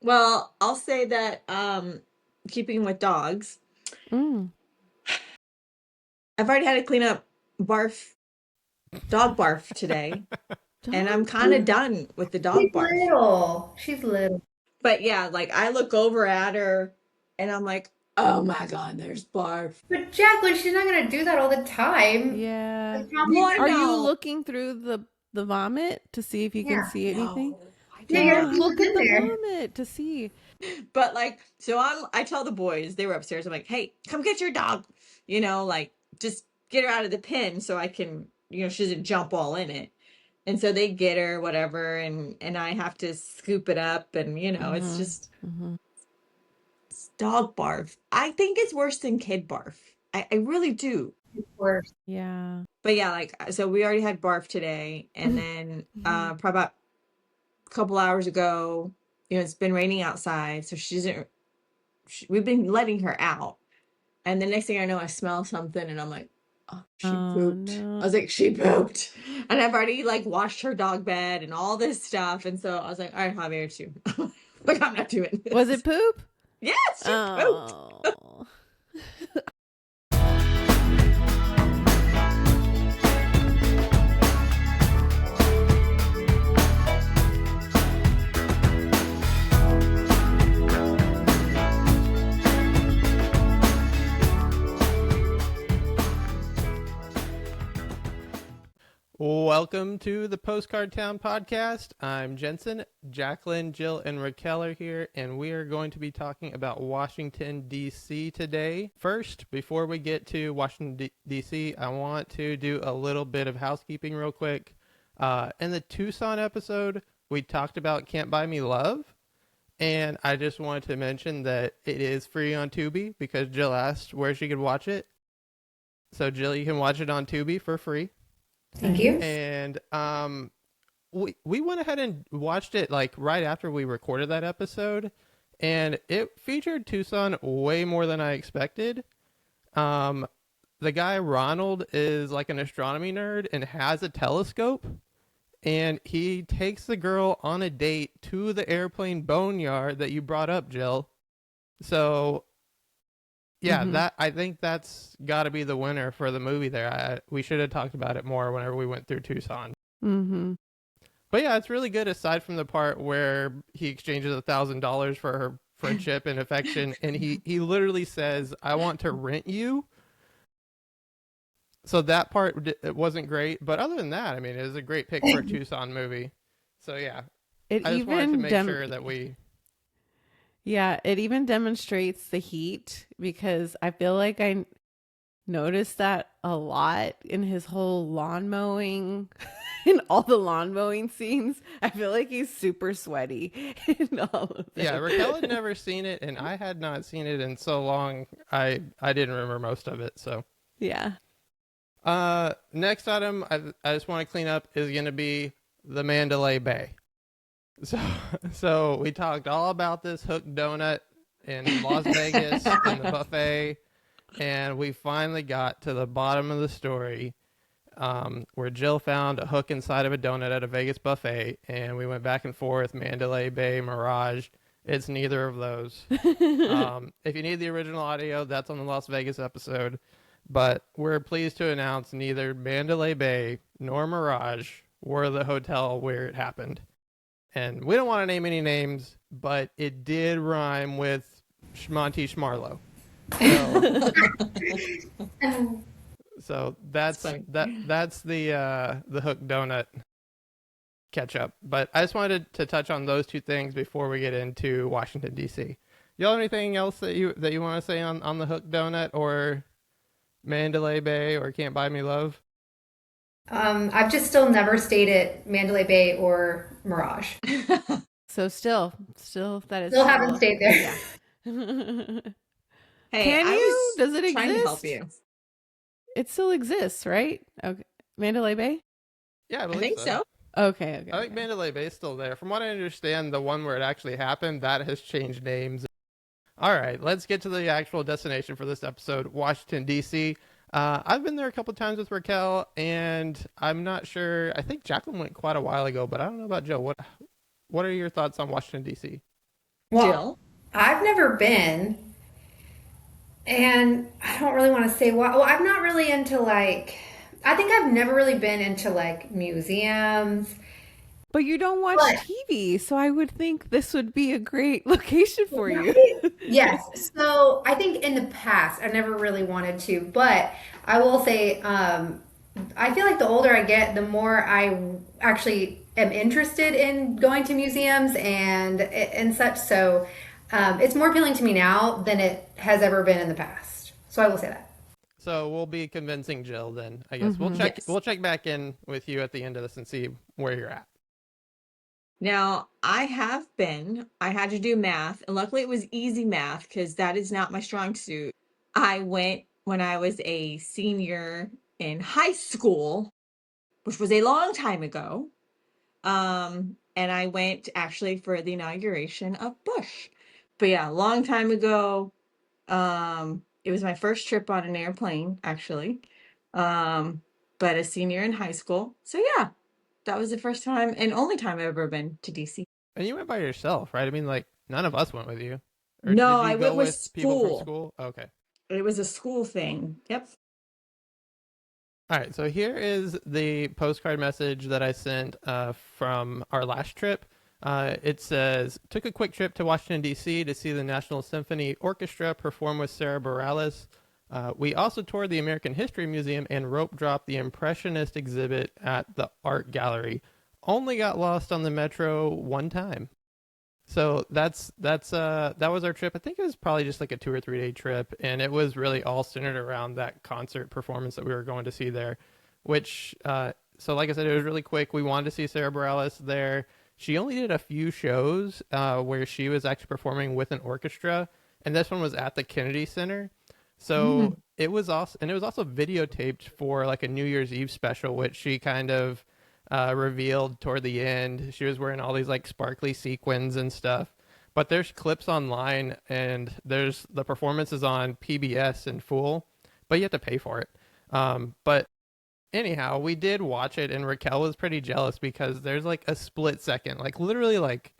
Well, I'll say that keeping with dogs, Mm. I've already had to clean up barf, dog barf today, and I'm Dog kind of barf. done with the dog She's barf. little. She's little. But yeah, like I look over at her and I'm like, "Oh my God, there's barf." But Jacqueline, she's not gonna do that all the time. Yeah. Like, how Well, many I Are times? you know. looking through the vomit to see if you can Yeah. see anything? No, I Yeah, did you gotta Oh, see not. look what's at in the there. vomit to see. But like, so I tell the boys, they were upstairs. I'm like, "Hey, come get your dog." Like just get her out of the pen so I can, she doesn't jump all in it. And so they get her, whatever, and I have to scoop it up, and it's Mm-hmm. just Mm-hmm. it's dog barf. I think it's worse than kid barf. I really do. Of course. Yeah. But yeah, like so we already had barf today, and then probably about a couple hours ago, it's been raining outside, so we've been letting her out. And the next thing I know, I smell something, and I'm like, "Oh, she Oh pooped." I was no. like, "She pooped," and I've already like washed her dog bed and all this stuff, and so I was like, "All right, Javier, too." Like, I'm not doing Was this. it poop? Yes, she pooped. Oh. Welcome to the Postcard Town podcast. I'm Jensen. Jacqueline, Jill, and Raquel are here, and we are going to be talking about Washington, D.C. today. First, before we get to Washington, D.C., I want to do a little bit of housekeeping real quick. In the Tucson episode, we talked about Can't Buy Me Love, and I just wanted to mention that it is free on Tubi because Jill asked where she could watch it. So, Jill, you can watch it on Tubi for free. Thank you. Nice. And we went ahead and watched it like right after we recorded that episode, and it featured Tucson way more than I expected. Um, the guy Ronald is like an astronomy nerd and has a telescope, and he takes the girl on a date to the airplane boneyard that you brought up, Jill. So yeah, Mm-hmm. that I think that's got to be the winner for the movie. We should have talked about it more whenever we went through Tucson. Mm-hmm. But yeah, it's really good aside from the part where he exchanges $1,000 for her friendship and affection, and he literally says, "I want to rent you." So that part it wasn't great, but other than that, I mean, it was a great pick for a Tucson movie. So yeah, It I just wanted to even make sure that we. yeah, it even demonstrates the heat because I feel like I noticed that a lot in his whole lawn mowing in all the lawn mowing scenes. I feel like he's super sweaty in all of Yeah, them. Raquel had never seen it, and I had not seen it in so long. I didn't remember most of it. So Yeah. next item I just want to clean up is going to be the Mandalay Bay. So, so we talked all about this hooked donut in Las Vegas and the buffet, and we finally got to the bottom of the story, where Jill found a hook inside of a donut at a Vegas buffet, and we went back and forth, Mandalay Bay, Mirage. It's neither of those. If you need the original audio, that's on the Las Vegas episode. But we're pleased to announce neither Mandalay Bay nor Mirage were the hotel where it happened. And we don't want to name any names, but it did rhyme with Monty Schmarlow. So That's that's funny. that's the Hook Donut catch up. But I just wanted to touch on those two things before we get into Washington D.C. Y'all have anything else that you want to say on the Hook Donut or Mandalay Bay or Can't Buy Me Love? I've just still never stayed at Mandalay Bay or Mirage. So still that is Still haven't still stayed there. yeah. Hey, Can I you? was Does it trying to help exist? you. It still exists, right? Okay. Mandalay Bay? Yeah, I I believe think so. so. Okay, okay, I think okay. Mandalay Bay is still there. From what I understand, the one where it actually happened, that has changed names. All right, let's get to the actual destination for this episode, Washington, D.C. I've been there a couple times with Raquel, and I'm not sure. I think Jacqueline went quite a while ago, but I don't know about Joe. What are your thoughts on Washington, D.C.? Well, Jill? I've never been, and I don't really want to say why. Well, I'm not really into like, I think I've never really been into like museums, But you don't watch but TV, so I would think this would be a great location for you. right. Yes. So I think in the past, I never really wanted to, but I will say, I feel like the older I get, the more I actually am interested in going to museums and such. So it's more appealing to me now than it has ever been in the past. So I will say that. So we'll be convincing Jill then. I guess we'll Hmm. check. Yes. We'll check back in with you at the end of this and see where you're at. Now, I have been, I had to do math, and luckily it was easy math because that is not my strong suit. I went when I was a senior in high school, which was a long time ago. And I went actually for the inauguration of Bush. But yeah, a long time ago. It was my first trip on an airplane, actually. Um, but a senior in high school. So yeah, that was the first time and only time I've ever been to DC. And you went by yourself, right? I mean, like none of us went with you, or No, did you I go went with with people from school. school? Okay. It was a school thing. Yep. All right. So here is the postcard message that I sent from our last trip. It says, took a quick trip to Washington, D.C. to see the National Symphony Orchestra perform with Sarah Bareilles. We also toured the American History Museum and rope dropped the Impressionist exhibit at the Art Gallery. Only got lost on the metro one time. So that was our trip. I think it was probably just like a 2 or 3 day trip, and it was really all centered around that concert performance that we were going to see there. Which so like I said, it was really quick. We wanted to see Sarah Bareilles there. She only did a few shows where she was actually performing with an orchestra, and this one was at the Kennedy Center. So Mm. it was also videotaped for like a New Year's Eve special, which she kind of revealed toward the end. She was wearing all these like sparkly sequins and stuff. But there's clips online, and there's the performances on PBS in full, but you have to pay for it. But anyhow, we did watch it, and Raquel was pretty jealous because there's like a split second, like literally like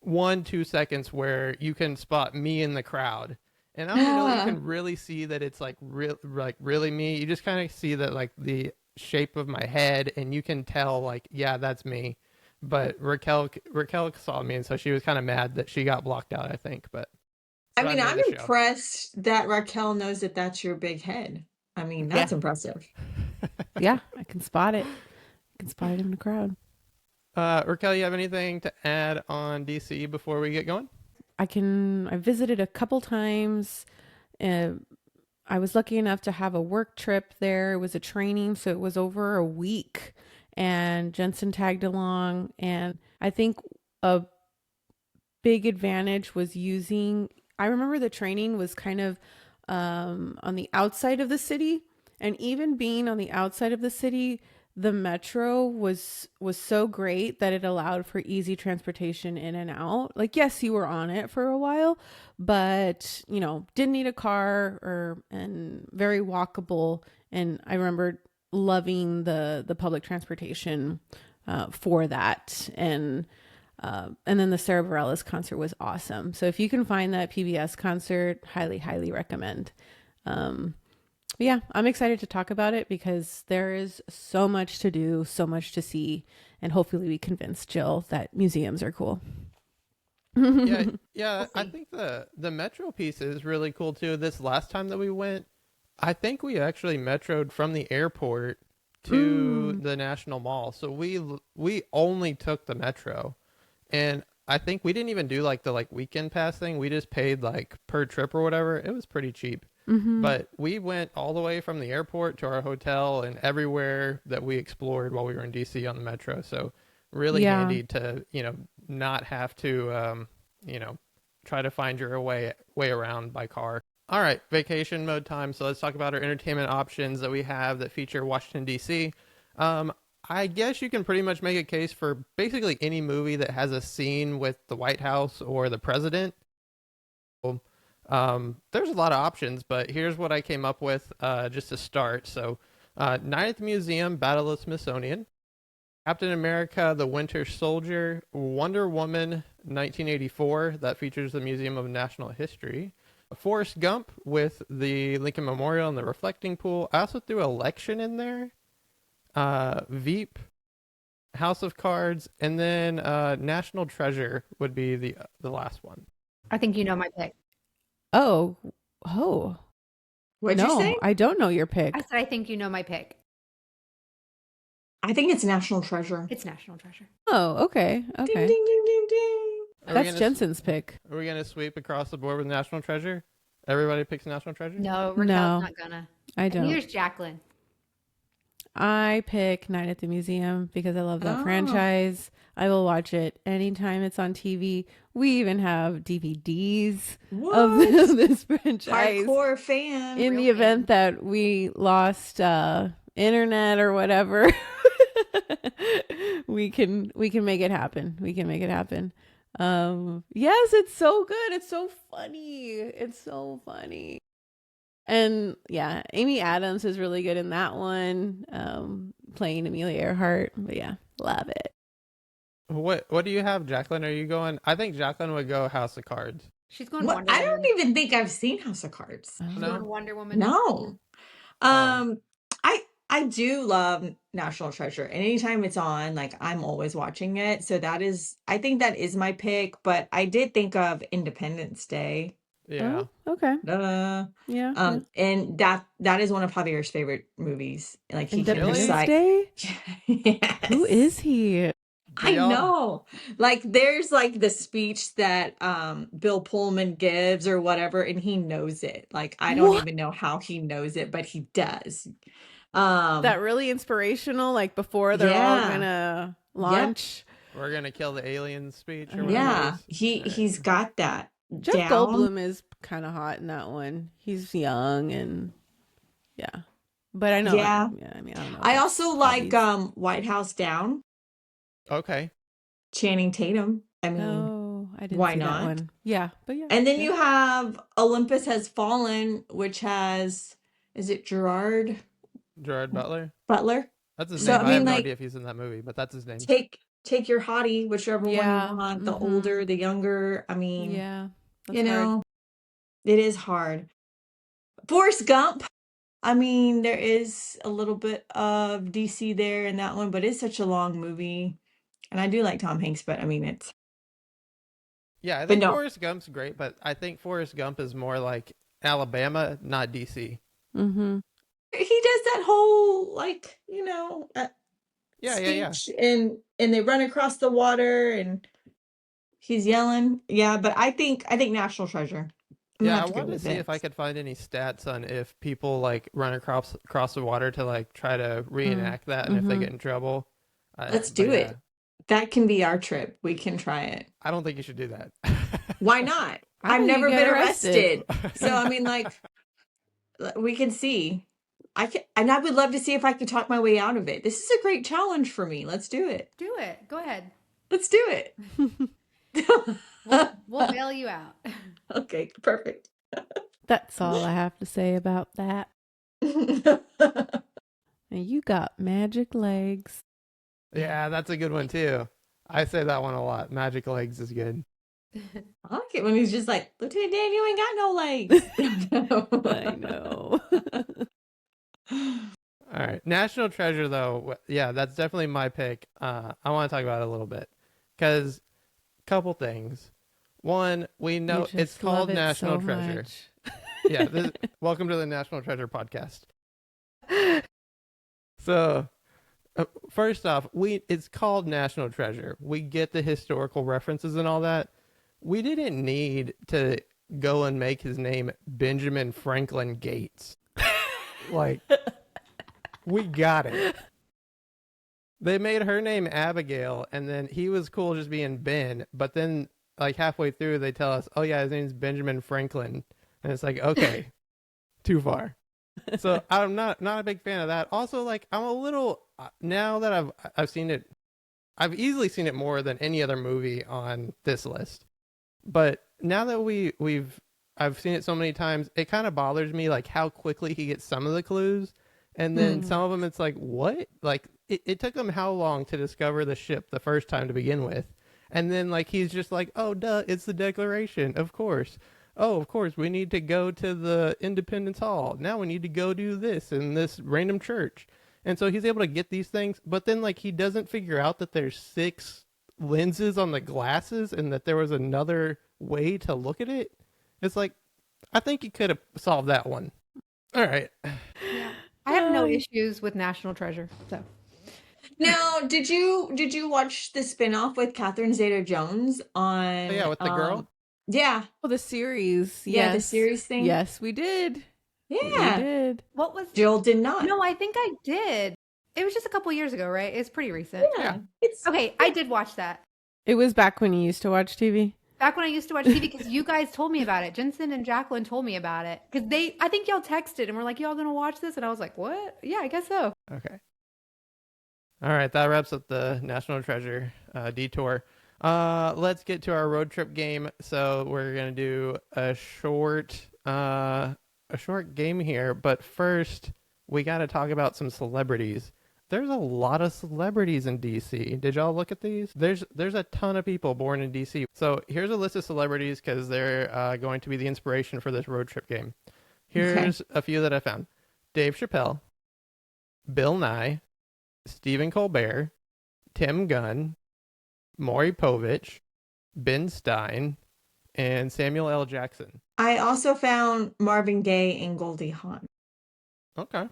1 2 seconds where you can spot me in the crowd. And I don't even know that you Ah, can really see that it's like really me. You just kind of see that like the shape of my head, and you can tell like yeah, that's me. But Raquel saw me, and so she was kind of mad that she got blocked out. I think, but I so I mean, made I'm the show. impressed that Raquel knows that that's your big head. I mean, Yeah. that's impressive. Yeah, I can spot it. I can spot it in the crowd. Raquel, you have anything to add on DC before we get going? I visited a couple times. Uh, I was lucky enough to have a work trip there. It was a training, so it was over a week. And Jensen tagged along. And I think a big advantage was using, I remember the training was kind of on the outside of the city. And even being on the outside of the city, the metro was so great that it allowed for easy transportation in and out. Like yes, you were on it for a while, but didn't need a car or and very walkable. And I remember loving the public transportation for that. And then the Sarah Bareilles concert was awesome. So if you can find that PBS concert, highly, highly recommend. Um, but yeah, I'm excited to talk about it because there is so much to do, so much to see, and hopefully we convince Jill that museums are cool. Yeah, yeah. We'll I see. think the metro piece is really cool too. This last time that we went, I think we actually metroed from the airport to Mm. the National Mall. So we only took the metro, and I think we didn't even do like the like weekend pass thing. We just paid like per trip or whatever. It was pretty cheap. Mm-hmm. But we went all the way from the airport to our hotel and everywhere that we explored while we were in DC on the metro. So really Yeah. handy to, not have to, try to find your way around by car. All right, vacation mode time. So let's talk about our entertainment options that we have that feature Washington, D.C. Um, I guess you can pretty much make a case for basically any movie that has a scene with the White House or the president. There's a lot of options, but here's what I came up with just to start. So, Night at the Museum, Battle of the Smithsonian. Captain America, The Winter Soldier, Wonder Woman 1984, that features the Museum of National History, Forrest Gump with the Lincoln Memorial and the reflecting pool. I also threw Election in there, Veep, House of Cards, and then National Treasure would be the last one. I think you know my pick. Oh, What'd you no, say? I don't know your pick. I said I think you know my pick. I think it's National Treasure. It's National Treasure. Oh, okay. Ding, ding, ding, ding, ding. That's Jensen's pick. Are we going to sweep across the board with National Treasure? Everybody picks National Treasure? No, Raquel's not gonna. I don't. Here's Jacqueline. I pick Night at the Museum because I love that franchise. I will watch it anytime it's on TV. We even have DVDs of this franchise. Hardcore fan. In the event that we lost internet or whatever, we can make it happen. We can make it happen. Yes, it's so good. It's so funny. It's so funny. And yeah, Amy Adams is really good in that one, playing Amelia Earhart. But yeah, love it. What do you have, Jacqueline? Are you going? I think Jacqueline would go House of Cards. She's going What? Wonder I Woman. don't even think I've seen House of Cards. She's No. going Wonder Woman. No. I do love National Treasure. And anytime it's on, like I'm always watching it. So I think that is my pick, but I did think of Independence Day. Yeah. Oh, okay. Yeah. And that is one of Javier's favorite movies. Like he can Independence recite. Day? Yes. Who is he? I know. Like there's like the speech that Bill Pullman gives or whatever, and he knows it. Like I don't even know how he knows it, but he does. That really inspirational, like before they're all gonna launch. Yep. We're gonna kill the alien speech or whatever. Yeah. He's got that. Jeff down. Goldblum is kind of hot in that one. He's young and yeah. But I know. Yeah. I mean, I don't know. I also like hobbies. White House Down. Okay. Channing Tatum. I mean, I didn't why see not? that one. Yeah, but yeah. And then you have Olympus Has Fallen, which has, is it Gerard Butler? Butler? That's his So, name. I I have mean, no like, idea if he's in that movie, but that's his name. Take your hottie, whichever one you want. The Mhm. older, the younger. I mean, Yeah. you know, it is hard. Forrest Gump. I mean, there is a little bit of DC there in that one, but it's such a long movie. And I do like Tom Hanks, but I mean, it's. Yeah, I think no. Forrest Gump's great, but I think Forrest Gump is more like Alabama, not DC. Mm-hmm. He does that whole, like, you know, speech and they run across the water and he's yelling. Yeah, but I think National Treasure. Yeah, I wanted to see if I could find any stats on if people like run across the water to like try to reenact that and if they get in trouble. Let's do it. That can be our trip. We can try it. I don't think you should do that. Why not? I've never been arrested. So I mean, like, we can see. And I would love to see if I could talk my way out of it. This is a great challenge for me. Let's do it. Do it. Go ahead. Let's do it. We'll bail you out. Okay, perfect. That's all I have to say about that. And you got magic legs. Yeah, that's a good one too. I say that one a lot. Magic legs is good. I like it when he's just like, Lieutenant Dan, you ain't got no legs. I know. All right. National Treasure, though, yeah, that's definitely my pick. I want to talk about it a little bit because couple things. One, we know it's called National Treasure. Yeah, welcome to the National Treasure podcast. So, first off, it's called National Treasure. We get the historical references and all that. We didn't need to go and make his name Benjamin Franklin Gates. Like, we got it. They made her name Abigail, and then he was cool just being Ben. But then, like halfway through, they tell us, "Oh yeah, his name's Benjamin Franklin," and it's like, okay, too far. So I'm not a big fan of that. Also, like I'm a little now that I've seen it, I've easily seen it more than any other movie on this list. But now that I've seen it so many times, it kind of bothers me like how quickly he gets some of the clues. And then some of them, it's like, what? Like, it took them how long to discover the ship the first time to begin with? And then, like, he's just like, oh, duh, it's the Declaration, of course. Oh, of course, we need to go to the Independence Hall. Now we need to go do this in this random church. And so he's able to get these things, but then, like, he doesn't figure out that there's 6 lenses on the glasses and that there was another way to look at it. It's like, I think he could have solved that one. All right. Yeah. I have no issues with National Treasure. So Now, did you watch the spinoff with Catherine Zeta-Jones on? Oh, yeah, with the girl? Yeah, Oh, the series. yeah, the Yes. series thing. Yes, we did. Yeah, We did. what was Jill did not. No, I think I did. It was just a couple years ago, right? It's pretty recent. Yeah, it's Okay, I did watch that. It was back when you used to watch TV. Back when I used to watch TV, because you guys told me about it. Jensen and Jacqueline told me about it. Because I think y'all texted and were like, y'all gonna watch this? And I was like, what? Yeah, I guess so. Okay. All right, that wraps up the National Treasure detour. Let's get to our road trip game. So we're gonna do a short game here, but first we got to talk about some celebrities. There's a lot of celebrities in DC. Did y'all look at these? There's a ton of people born in DC. So here's a list of celebrities because they're going to be the inspiration for this road trip game. Here's a few that I found: Dave Chappelle, Bill Nye, Stephen Colbert, Tim Gunn, Maury Povich, Ben Stein, and Samuel L. Jackson. I also found Marvin Gaye and Goldie Hawn. Okay.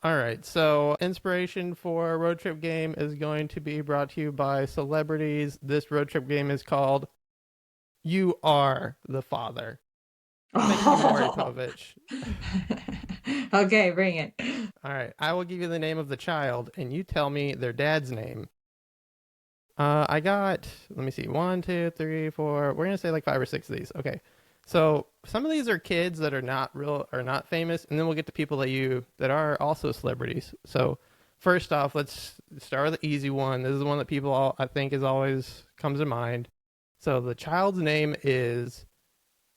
All right. So inspiration for a road trip game is going to be brought to you by celebrities. This road trip game is called You Are the Father. Thank you, Maury Povich. Okay, bring it. All right. I will give you the name of the child, and you tell me their dad's name. I got, let me see, 1, 2, 3, 4. We're gonna say like 5 or 6 of these. Okay. So some of these are kids that are not famous, and then we'll get to people that are also celebrities. So first off, let's start with the easy one. This is the one that people I think is always comes to mind. So the child's name is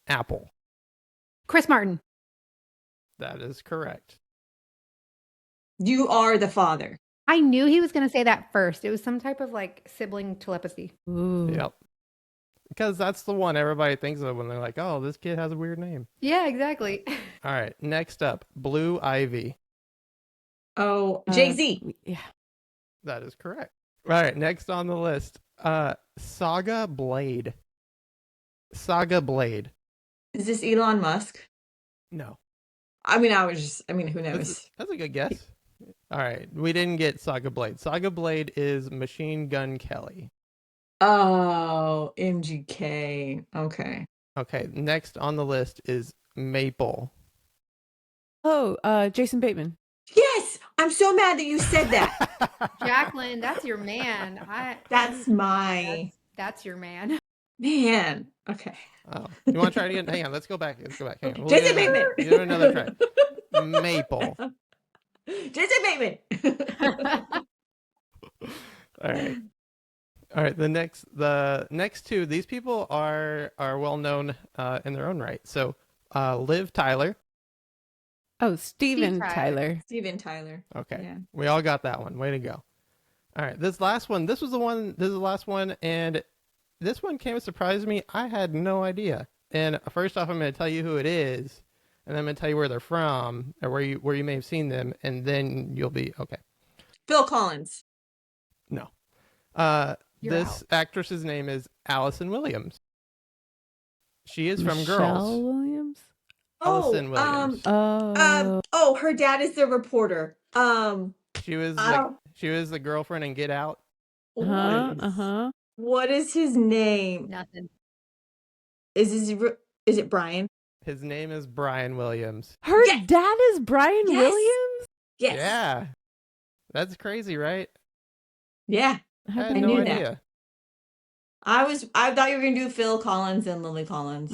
Apple. Chris Martin. That is correct. You are the father. I knew he was going to say that first. It was some type of like sibling telepathy. Ooh. Yep. Because that's the one everybody thinks of when they're like, oh, this kid has a weird name. Yeah, exactly. All right. Next up, Blue Ivy. Oh, Jay-Z. Yeah. That is correct. All right. Next on the list, Saga Blade. Saga Blade. Is this Elon Musk? No. Who knows? That's a good guess. All right. We didn't get Saga Blade. Saga Blade is Machine Gun Kelly. Oh, MGK. Okay. Okay. Next on the list is Maple. Oh, Jason Bateman. Yes! I'm so mad that you said that. Jacqueline, that's your man. That's your man. Man. Okay. Oh, you want to try it again? Hang on. Let's go back. Hang on. Jason Bateman. Do another try. Maple. Jason Bateman. All right. The next two. These people are well known in their own right. So, Liv Tyler. Oh, Steven Steve Tyler. Steven Tyler. Okay. Yeah. We all got that one. Way to go. All right. This last one. This is the last one, and this one came as a surprise to me. I had no idea. And first off, I'm going to tell you who it is, and then I'm going to tell you where they're from, or where you may have seen them, and then you'll be okay. Phil Collins. No. You're This actress's name is Allison Williams. She is from Michelle Girls. Williams. Allison Williams. Her dad is the reporter. She was the girlfriend in Get Out. What is his name? Nothing. Is it Brian? His name is Brian Williams. Her Yes! dad is Brian Yes! Williams? Yes. Yeah. That's crazy, right? Yeah. I had I no knew that. idea. I thought you were gonna do Phil Collins and Lily Collins.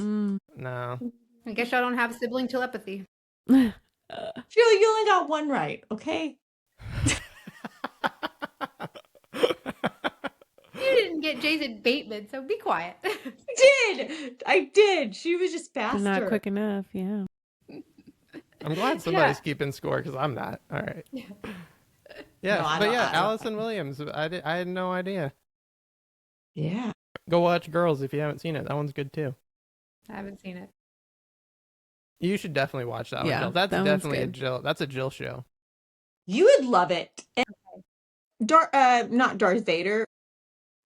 No. I guess y'all don't have sibling telepathy. Jill, you only got one right, okay? You didn't get Jason Bateman, so be quiet. I did. She was just faster. Not quick enough, yeah. I'm glad somebody's keeping score because I'm not. All right. Yeah, No, I but don't- yeah, I don't- Allison Williams. I had no idea. Yeah. Go watch Girls if you haven't seen it. That one's good too. I haven't seen it. You should definitely watch that one, Yeah, Jill. That's that one's definitely a good. Jill. That's a Jill show. You would love it. And not Darth Vader.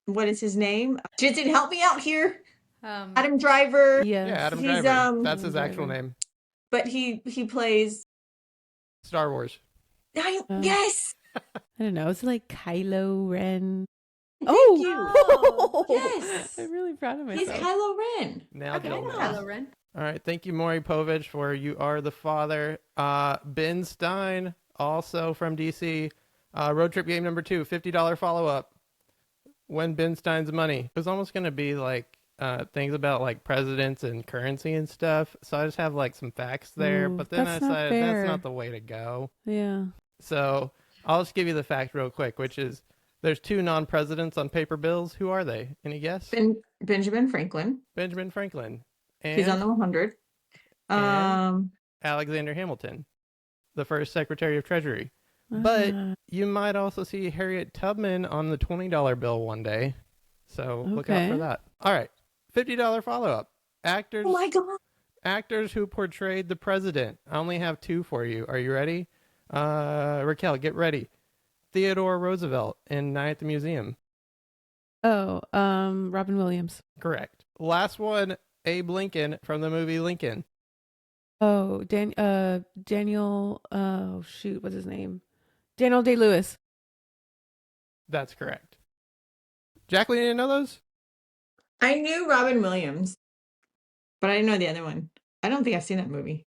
What is his name? Jensen, help me out here. Adam Driver. Yes. Yeah, Adam He's, Driver. That's his Adam actual Driver. name. But he plays. Star Wars. Yes. I don't know. It's like Kylo Ren. Thank Oh, you. Yes. I'm really proud of He's myself. Kylo Ren. Now Okay, Jill knows. Kylo Ren. All right, thank you, Maury Povich, for You Are the Father. Ben Stein, also from DC. Road Trip Game number 2, $50 follow-up. When Ben Stein's Money. It was almost going to be like things about like presidents and currency and stuff. So I just have like some facts there. Ooh, But then I that's not decided fair. that's not the way to go. Yeah. So I'll just give you the fact real quick, which is there's 2 non-presidents on paper bills. Who are they? Any guess? Benjamin Franklin. Benjamin Franklin. And He's on the 100. Alexander Hamilton, the first Secretary of Treasury. But you might also see Harriet Tubman on the $20 bill one day. So look out for Okay. that. All right. $50 follow-up. Actors Oh my God. actors who portrayed the president. I only have 2 for you. Are you ready? Raquel, get ready. Theodore Roosevelt in Night at the Museum. Oh, Robin Williams. Correct. Last one, Abe Lincoln from the movie Lincoln. Oh, Daniel. Oh shoot, what's his name? Daniel Day-Lewis. That's correct. Jacqueline, you didn't know those? I knew Robin Williams, but I didn't know the other one. I don't think I've seen that movie.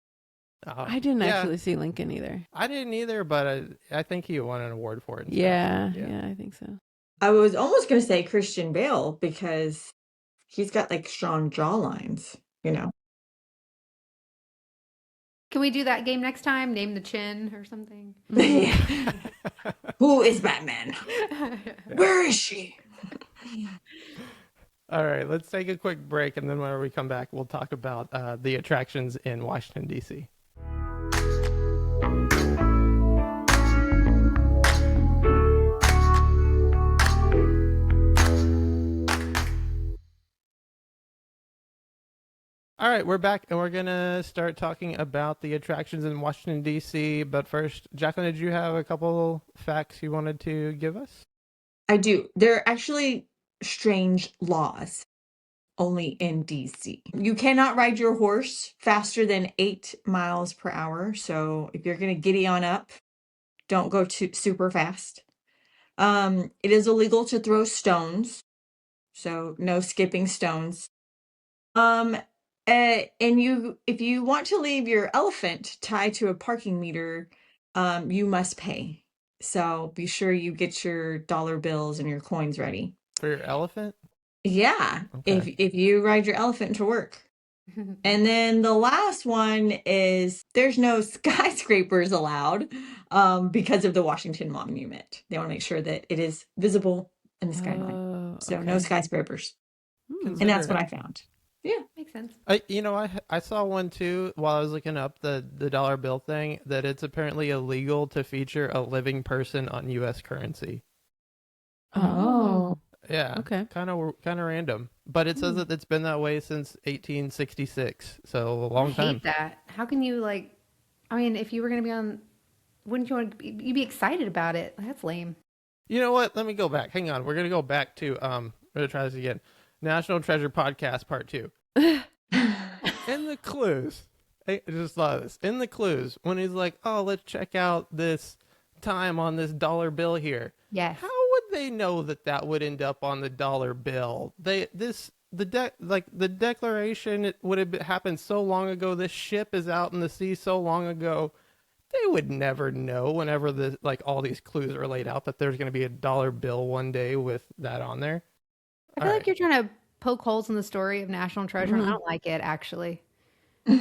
I didn't yeah. actually see Lincoln either. I didn't either, but I think he won an award for it. and stuff. Yeah, I think so. I was almost going to say Christian Bale because he's got like strong jawlines, you know. Can we do that game next time? Name the chin or something. Who is Batman? Where is she? All right, let's take a quick break, and then when we come back, we'll talk about the attractions in Washington, D.C. All right, we're back, and we're going to start talking about the attractions in Washington, D.C. But first, Jacqueline, did you have a couple facts you wanted to give us? I do. There are actually strange laws only in DC. You cannot ride your horse faster than 8 miles per hour. So if you're going to giddy on up, don't go too super fast. It is illegal to throw stones. So no skipping stones. And if you want to leave your elephant tied to a parking meter, you must pay. So be sure you get your dollar bills and your coins ready. For your elephant? Yeah, Okay. if you ride your elephant to work. And then the last one is there's no skyscrapers allowed because of the Washington Monument. They want to make sure that it is visible in the skyline. Oh, So okay. no skyscrapers. Hmm. And that's what I found. Yeah. Makes sense. I saw one too while I was looking up the dollar bill thing that it's apparently illegal to feature a living person on U.S. currency. Oh. Yeah. Okay. Kind of random, but it says that it's been that way since 1866, so a long I time. hate that. How can you I mean, if you were going to be on, wouldn't you want to you'd be excited about it? That's lame. You know what? Let me go back. Hang on. We're gonna go back to we're gonna try this again. National Treasure Podcast Part 2. In the clues, I just thought of this. In the clues, when he's like, "Oh, let's check out this time on this dollar bill here." Yes. How would they know that would end up on the dollar bill? The declaration would have happened so long ago. This ship is out in the sea so long ago. They would never know whenever all these clues are laid out that there's going to be a dollar bill one day with that on there. I feel like you're trying to poke holes in the story of National Treasure. And I don't like it, actually. All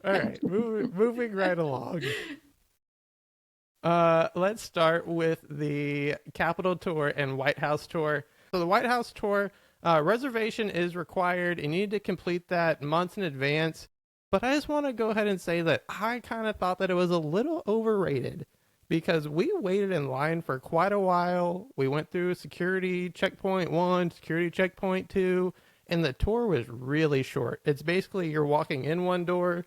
right, moving right along. Let's start with the Capitol tour and White House tour. So the White House tour reservation is required, and you need to complete that months in advance. But I just want to go ahead and say that I kind of thought that it was a little overrated because we waited in line for quite a while. We went through security checkpoint 1, security checkpoint 2, and the tour was really short. It's basically you're walking in one door,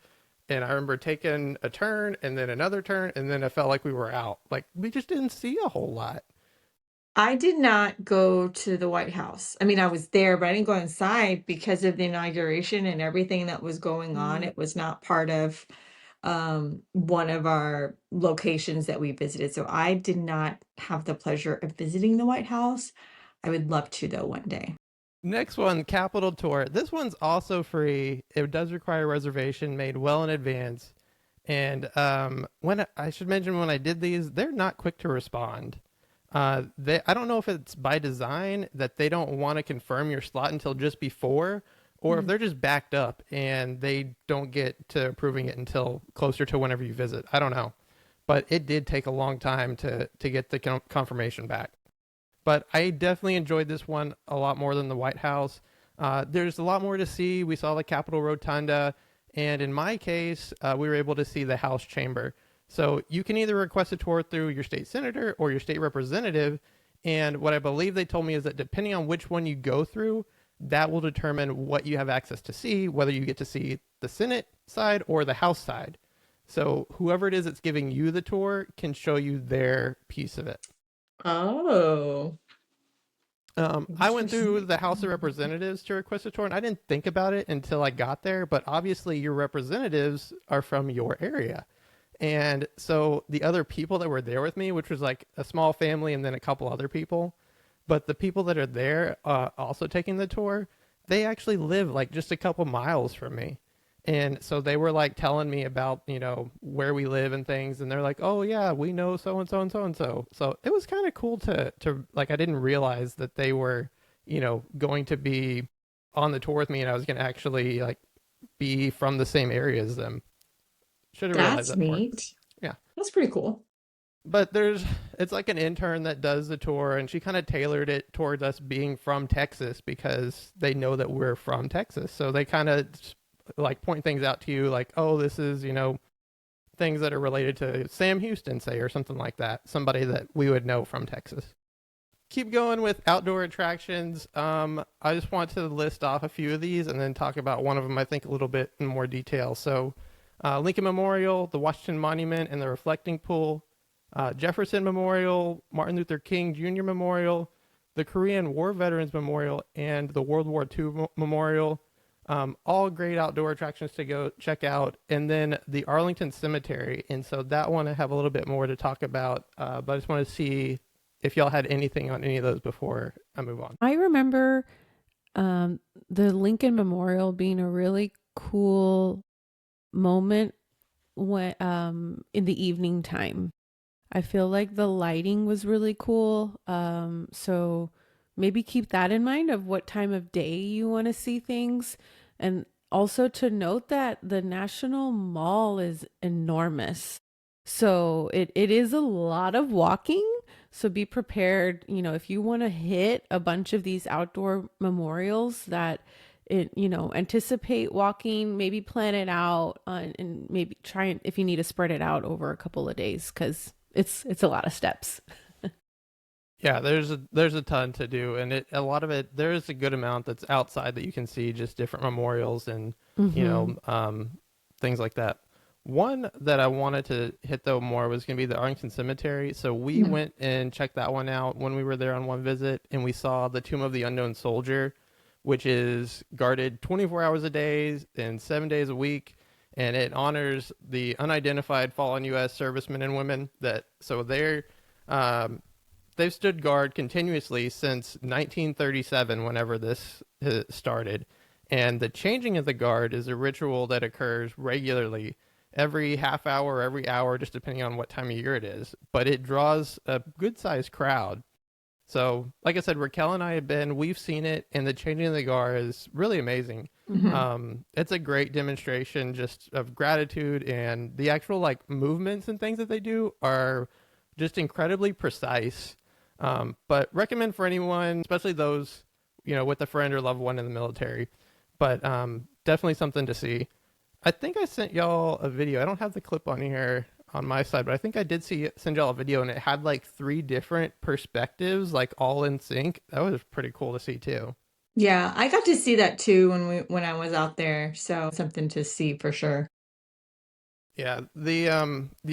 and I remember taking a turn and then another turn, and then it felt like we were out. Like, we just didn't see a whole lot. I did not go to the White House. I mean, I was there, but I didn't go inside because of the inauguration and everything that was going on. It was not part of one of our locations that we visited. So I did not have the pleasure of visiting the White House. I would love to though one day. Next one, Capitol Tour. This one's also free. It does require a reservation made well in advance. And when I should mention, when I did these, they're not quick to respond. I don't know if it's by design that they don't want to confirm your slot until just before, or if they're just backed up and they don't get to approving it until closer to whenever you visit. I don't know, but it did take a long time to get the confirmation back. But I definitely enjoyed this one a lot more than the White House. There's a lot more to see. We saw the Capitol Rotunda, and in my case, we were able to see the House Chamber. So you can either request a tour through your state senator or your state representative. And what I believe they told me is that depending on which one you go through, that will determine what you have access to see, whether you get to see the Senate side or the House side. So whoever it is that's giving you the tour can show you their piece of it. Oh, I went through the House of Representatives to request a tour, and I didn't think about it until I got there. But obviously, your representatives are from your area. And so the other people that were there with me, which was like a small family and then a couple other people, but the people that are there also taking the tour, they actually live like just a couple miles from me. And so they were like telling me about, where we live and things. And they're like, oh yeah, we know so-and-so and so-and-so. So it was kind of cool to like, I didn't realize that they were, going to be on the tour with me and I was going to actually like be from the same area as them. Should have realized that's that before. neat. Yeah. That's pretty cool. But it's like an intern that does the tour, and she kind of tailored it towards us being from Texas because they know that we're from Texas. So they kind of like point things out to you like, oh, this is, things that are related to Sam Houston, say, or something like that. Somebody that we would know from Texas. Keep going with outdoor attractions. I just want to list off a few of these and then talk about one of them, I think, a little bit in more detail. So Lincoln Memorial, the Washington Monument and the Reflecting Pool, Jefferson Memorial, Martin Luther King Jr. Memorial, the Korean War Veterans Memorial, and the World War II Memorial. All great outdoor attractions to go check out. And then the Arlington Cemetery. And so that one I have a little bit more to talk about, but I just want to see if y'all had anything on any of those before I move on. I remember the Lincoln Memorial being a really cool moment when in the evening time. I feel like the lighting was really cool. So maybe keep that in mind of what time of day you want to see things. And also to note that the National Mall is enormous. So it is a lot of walking. So be prepared, if you want to hit a bunch of these outdoor memorials that anticipate walking, maybe plan it out and maybe try if you need to spread it out over a couple of days because it's a lot of steps. Yeah, there's a ton to do, and a lot of it, there is a good amount that's outside that you can see, just different memorials and things like that. One that I wanted to hit though more was going to be the Arlington Cemetery. So we went and checked that one out when we were there on one visit, and we saw the Tomb of the Unknown Soldier, which is guarded 24 hours a day and 7 days a week. And it honors the unidentified fallen U.S. servicemen and women they've stood guard continuously since 1937, whenever this started. And the changing of the guard is a ritual that occurs regularly, every half hour, or every hour, just depending on what time of year it is. But it draws a good-sized crowd. So, like I said, Raquel and I have been, we've seen it, and the changing of the guard is really amazing. It's a great demonstration just of gratitude, and the actual like movements and things that they do are just incredibly precise. But recommend for anyone, especially those, with a friend or loved one in the military, but definitely something to see. I think I sent y'all a video. I don't have the clip on here on my side, but I think I did send y'all a video, and it had like 3 different perspectives, like all in sync. That was pretty cool to see too. Yeah, I got to see that too when I was out there. So something to see for sure. Yeah, the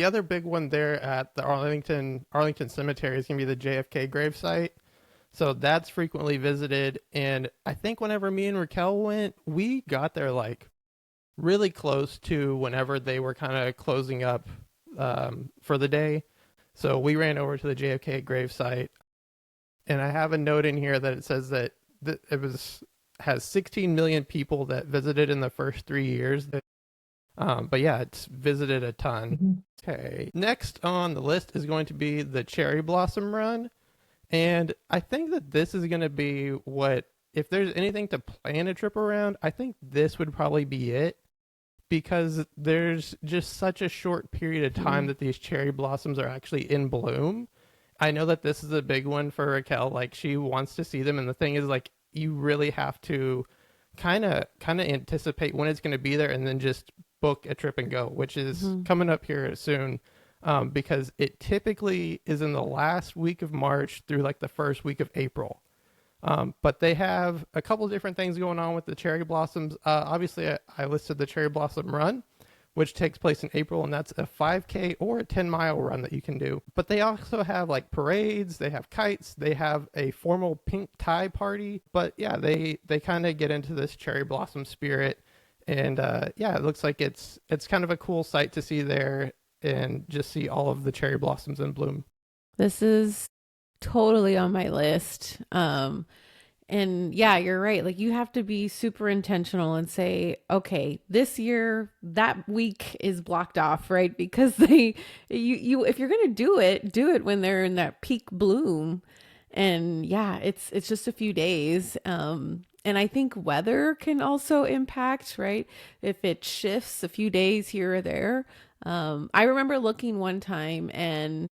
other big one there at the Arlington Cemetery is gonna be the JFK gravesite. So that's frequently visited, and I think whenever me and Raquel went, we got there like really close to whenever they were kind of closing up for the day. So we ran over to the JFK gravesite, and I have a note in here that it says that it was has 16 million people that visited in the first 3 years. But yeah, it's visited a ton. Mhm. Okay, next on the list is going to be the Cherry Blossom Run, and I think that this is going to be what, if there's anything to plan a trip around, I think this would probably be it, because there's just such a short period of time that these cherry blossoms are actually in bloom. I know that this is a big one for Raquel. Like, she wants to see them, and the thing is, like, you really have to kind of anticipate when it's going to be there, and then just book a trip and go, which is coming up here soon. Because it typically is in the last week of March through like the first week of April. But they have a couple of different things going on with the cherry blossoms. Obviously, I listed the Cherry Blossom Run, which takes place in April, and that's a 5K or a 10-mile run that you can do. But they also have like parades, they have kites, they have a formal pink tie party. But yeah, they kind of get into this cherry blossom spirit, and yeah, it looks like it's kind of a cool sight to see there, and just see all of the cherry blossoms in bloom. This is totally on my list. And yeah, you're right. Like, you have to be super intentional and say, okay, this year that week is blocked off, right? Because you if you're gonna do it when they're in that peak bloom. And yeah, it's just a few days. And I think weather can also impact, right? If it shifts a few days here or there. I remember looking one time, and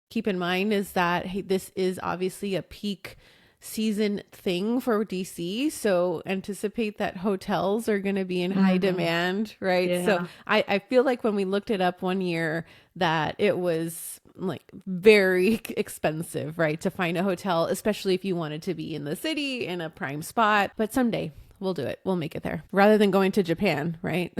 keep in mind is that, hey, this is obviously a peak season thing for DC. So anticipate that hotels are going to be in high demand, right? Yeah. So I feel like when we looked it up one year, that it was like very expensive, right? To find a hotel, especially if you wanted to be in the city in a prime spot. But someday we'll do it. We'll make it there rather than going to Japan, right?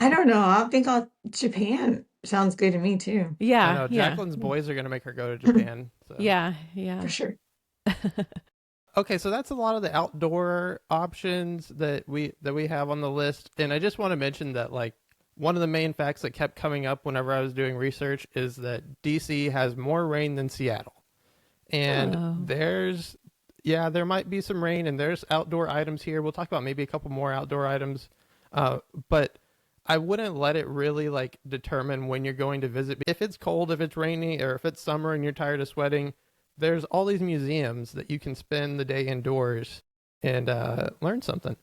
I don't know. I think Japan sounds good to me too, I Yeah, know yeah, Jacqueline's boys are going to make her go to Japan. So. yeah, for yeah. sure. Okay, so that's a lot of the outdoor options that we have on the list, and I just want to mention that, like, one of the main facts that kept coming up whenever I was doing research is that DC has more rain than Seattle, and Oh. there might be some rain, and there's outdoor items here. We'll talk about maybe a couple more outdoor items, but I wouldn't let it really like determine when you're going to visit. If it's cold, if it's rainy, or if it's summer and you're tired of sweating, there's all these museums that you can spend the day indoors and learn something.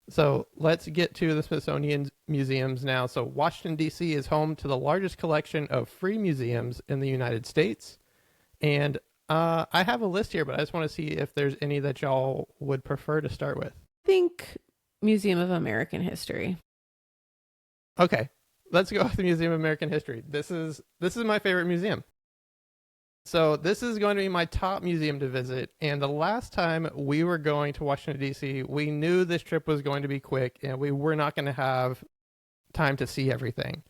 So let's get to the Smithsonian museums now. So Washington, D.C. is home to the largest collection of free museums in the United States. And I have a list here, but I just want to see if there's any that y'all would prefer to start with. I think Museum of American History. Okay, let's go with the Museum of American History. This is my favorite museum. So this is going to be my top museum to visit. And the last time we were going to Washington, D.C., we knew this trip was going to be quick, and we were not going to have time to see everything.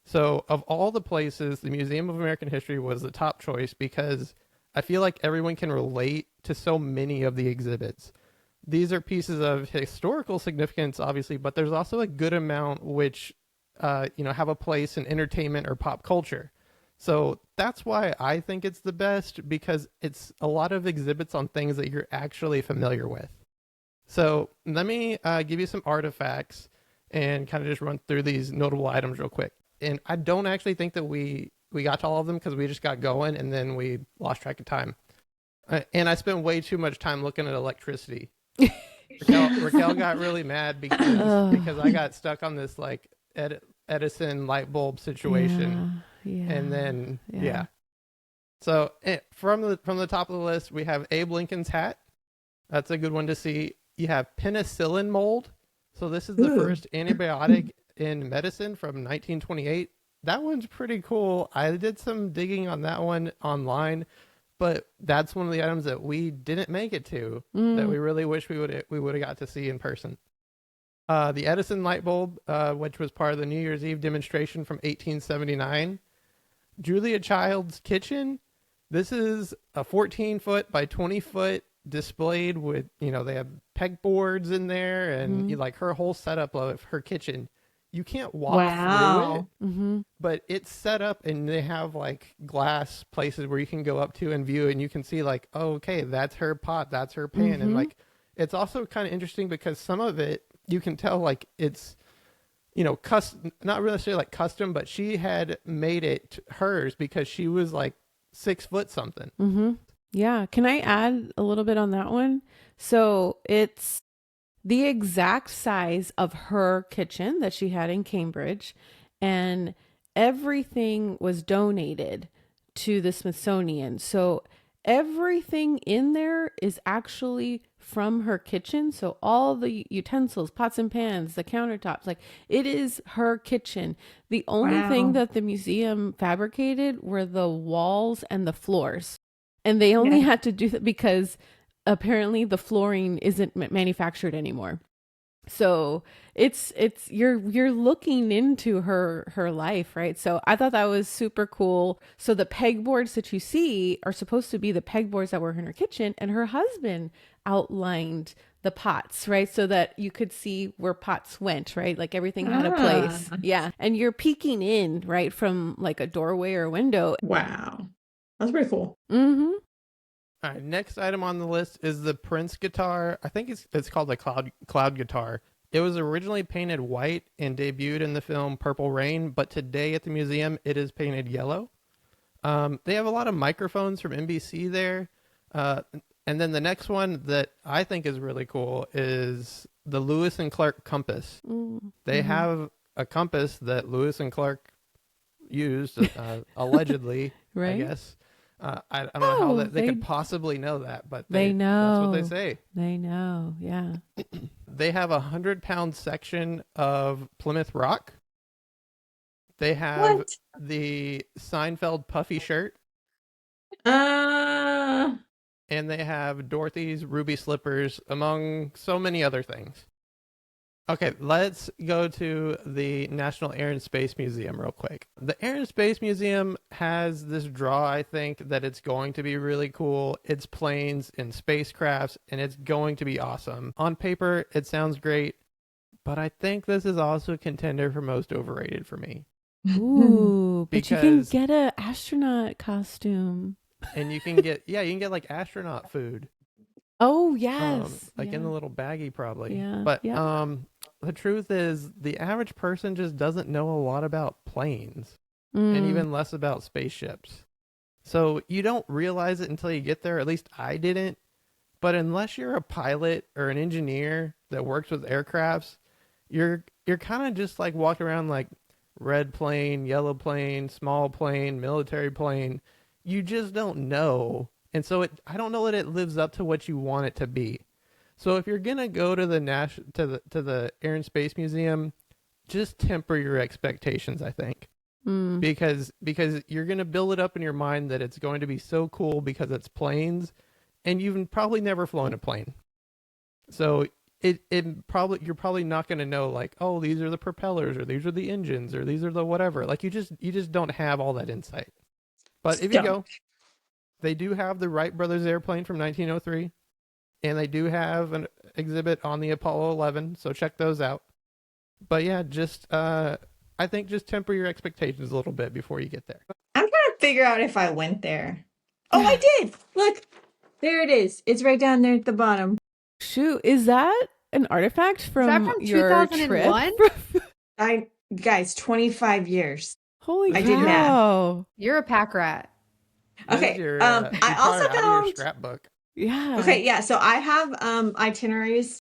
So of all the places, the Museum of American History was the top choice, because I feel like everyone can relate to so many of the exhibits. These are pieces of historical significance, obviously, but there's also a good amount which have a place in entertainment or pop culture. So that's why I think it's the best, because it's a lot of exhibits on things that you're actually familiar with. So let me give you some artifacts and kind of just run through these notable items real quick. And I don't actually think that we got to all of them, because we just got going and then we lost track of time. And I spent way too much time looking at electricity. Raquel got really mad because I got stuck on this like Edison light bulb situation. Yeah. And then yeah. So from the top of the list, we have Abe Lincoln's hat. That's a good one to see. You have penicillin mold. So this is the Ooh. first antibiotic in medicine from 1928. That one's pretty cool. I did some digging on that one online, but that's one of the items that we didn't make it to that we really wish we would have got to see in person. The Edison light bulb, which was part of the New Year's Eve demonstration from 1879. Julia Child's kitchen. This is a 14-foot by 20-foot displayed with, they have pegboards in there and like her whole setup of her kitchen. You can't walk through it, but it's set up and they have like glass places where you can go up to and view and you can see like, oh, okay, that's her pot, that's her pan. And like, it's also kind of interesting because some of it, you can tell like it's, custom, not really necessarily like custom, but she had made it hers because she was like 6 foot something. Yeah. Can I add a little bit on that one? So it's the exact size of her kitchen that she had in Cambridge, and everything was donated to the Smithsonian. So everything in there is actually from her kitchen. So all the utensils, pots and pans, the countertops, like it is her kitchen. The only thing that the museum fabricated were the walls and the floors. And they only had to do that because apparently the flooring isn't manufactured anymore. So it's you're looking into her life, right? So I thought that was super cool. So the pegboards that you see are supposed to be the pegboards that were in her kitchen, and her husband outlined the pots, right? So that you could see where pots went, right? Like everything had a place. Yeah. And you're peeking in, right, from like a doorway or window. Wow. That's pretty cool. All right, next item on the list is the Prince guitar. I think it's called the cloud guitar. It was originally painted white and debuted in the film Purple Rain, but today at the museum it is painted yellow. They have a lot of microphones from NBC there. And then the next one that I think is really cool is the Lewis and Clark compass. They have a compass that Lewis and Clark used, allegedly, right? I guess. I don't know how they could possibly know that, but they know. That's what they say. They know, yeah. They have 100-pound section of Plymouth Rock. They have the Seinfeld puffy shirt. And they have Dorothy's ruby slippers, among so many other things. Okay, let's go to the National Air and Space Museum real quick. The Air and Space Museum has this draw, I think, that it's going to be really cool. It's planes and spacecrafts, and it's going to be awesome. On paper, it sounds great, but I think this is also a contender for most overrated for me. Ooh, but you can get an astronaut costume. And you can get, like astronaut food. Oh, yes. In the little baggie probably. Yeah. But the truth is the average person just doesn't know a lot about planes and even less about spaceships. So you don't realize it until you get there. At least I didn't. But unless you're a pilot or an engineer that works with aircrafts, you're kind of just like walking around like red plane, yellow plane, small plane, military plane. You just don't know. And so I don't know that it lives up to what you want it to be. So if you're gonna go to the Air and Space Museum, just temper your expectations, I think, because you're gonna build it up in your mind that it's going to be so cool because it's planes, and you've probably never flown a plane, so you're probably not gonna know like, oh, these are the propellers or these are the engines or these are the whatever. Like you just don't have all that insight. But if you go, they do have the Wright brothers airplane from 1903. And they do have an exhibit on the Apollo 11, so check those out. But yeah, I think just temper your expectations a little bit before you get there. I'm trying to figure out if I went there. Oh, I did. Look, there it is. It's right down there at the bottom. Shoot, is that an artifact from your 2001? Trip? Guys, 25 years. Holy cow. I did math. You're a pack rat. Okay. I also found your scrapbook. Yeah. Okay, yeah. So I have itineraries.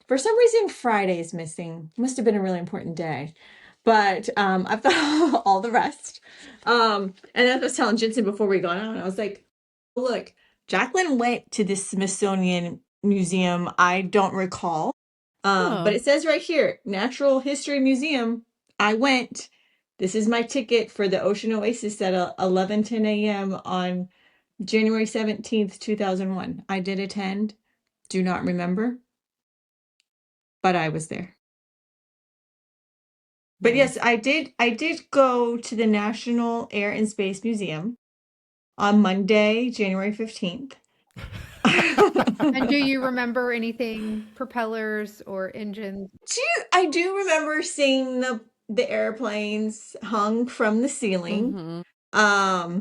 For some reason, Friday is missing. Must have been a really important day. But I've got all the rest. And as I was telling Jensen before we got on, I was like, look, Jacqueline went to the Smithsonian Museum. I don't recall. But it says right here, Natural History Museum. I went. This is my ticket for the Ocean Oasis at 11:10 a.m. on January 17th, 2001. I did attend. Do not remember, but I was there. But yes, I did go to the National Air and Space Museum on Monday, January 15th. And do you remember anything, propellers or engines? I do remember seeing the airplanes hung from the ceiling. Mm-hmm.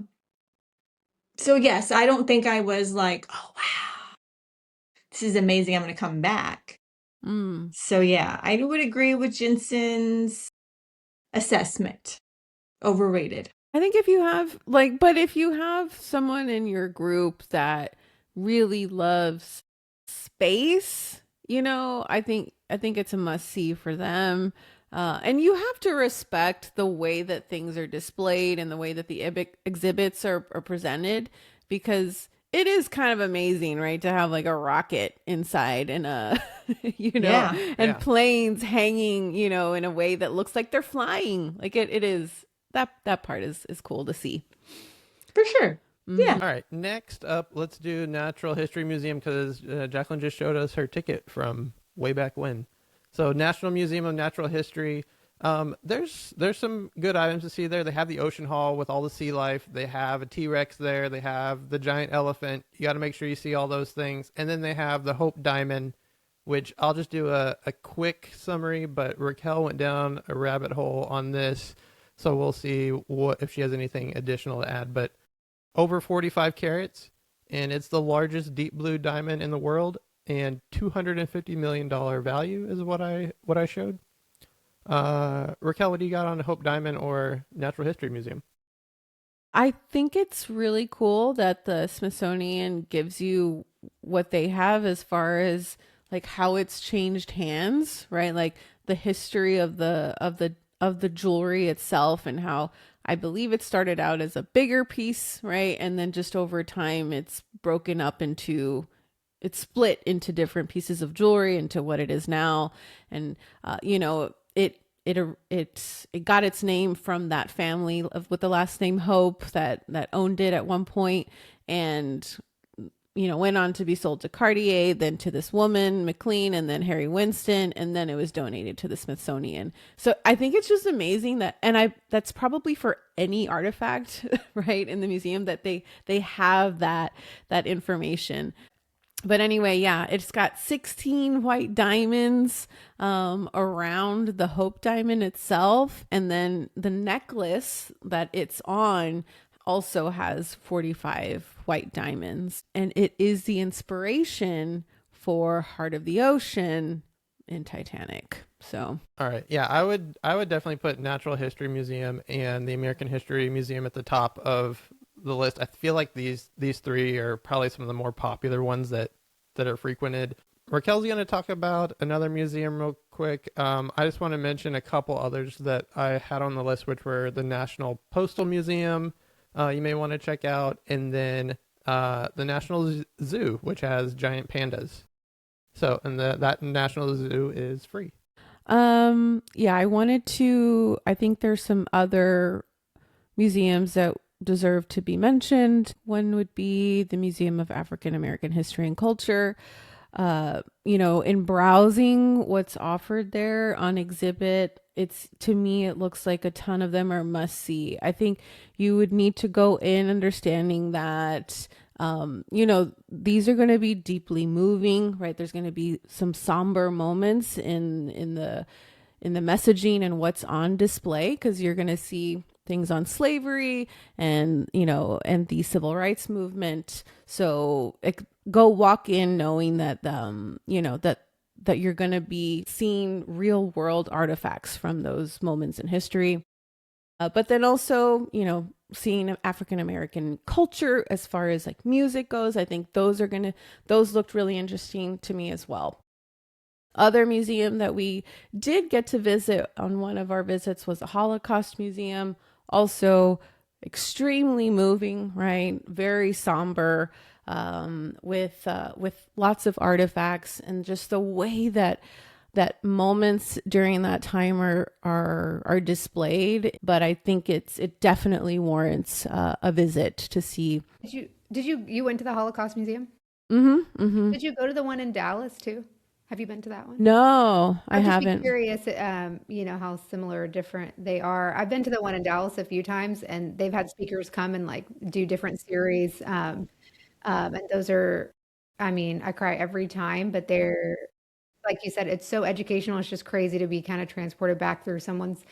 So yes, I don't think I was like, oh wow, this is amazing. I'm going to come back. So yeah, I would agree with Jensen's assessment. Overrated. I think if you have but if you have someone in your group that really loves space, I think it's a must see for them. And you have to respect the way that things are displayed and the way that the exhibits are presented, because it is kind of amazing, right? To have like a rocket inside and planes hanging, in a way that looks like they're flying. Like it is that part is cool to see. For sure. Yeah. All right. Next up, let's do Natural History Museum, because Jacqueline just showed us her ticket from way back when. So National Museum of Natural History. There's some good items to see there. They have the Ocean Hall with all the sea life. They have a T-Rex there. They have the giant elephant. You got to make sure you see all those things. And then they have the Hope Diamond, which I'll just do a quick summary, but Raquel went down a rabbit hole on this. So we'll see if she has anything additional to add. But over 45 carats, and it's the largest deep blue diamond in the world, and $250 million value is what I showed. Raquel, what do you got on Hope Diamond or Natural History Museum? I think it's really cool that the Smithsonian gives you what they have as far as like how it's changed hands, right? Like the history of the jewelry itself, and how I believe it started out as a bigger piece, right? And then just over time, it's split into different pieces of jewelry into what it is now. And, it got its name from that family with the last name Hope that owned it at one point, and went on to be sold to Cartier, then to this woman, McLean, and then Harry Winston, and then it was donated to the Smithsonian. So I think it's just amazing that's probably for any artifact, right, in the museum, that they have that information. But anyway, yeah, it's got 16 white diamonds around the Hope Diamond itself, and then the necklace that it's on also has 45 white diamonds, and it is the inspiration for Heart of the Ocean in Titanic. So all right, yeah, I would definitely put Natural History Museum and the American History Museum at the top of the list. I feel like these three are probably some of the more popular ones that are frequented. Raquel's going to talk about another museum real quick. I just want to mention a couple others that I had on the list, which were the National Postal Museum, you may want to check out, and then the National Zoo, which has giant pandas. So, and that National Zoo is free. Yeah, I think there's some other museums that deserve to be mentioned. One would be the Museum of African American History and Culture. In browsing what's offered there on exhibit, to me, it looks like a ton of them are must see. I think you would need to go in understanding that, these are going to be deeply moving, right? There's going to be some somber moments in the messaging and what's on display, because you're going to see things on slavery and the civil rights movement. So go walk in knowing that that you're going to be seeing real world artifacts from those moments in history. But then also, seeing African American culture as far as like music goes. I think those looked really interesting to me as well. Other museum that we did get to visit on one of our visits was the Holocaust Museum. Also extremely moving, right? Very somber, with lots of artifacts, and just the way that that moments during that time are displayed, but I think it definitely warrants a visit to see. You went to the Holocaust Museum? Mm-hmm. Mm-hmm. Did you go to the one in Dallas too? Have you been to that one? No, I I'd just be haven't. curious, how similar or different they are. I've been to the one in Dallas a few times, and they've had speakers come and like do different series. And those are, I mean, I cry every time, but they're, like you said, it's so educational. It's just crazy to be kind of transported back through someone's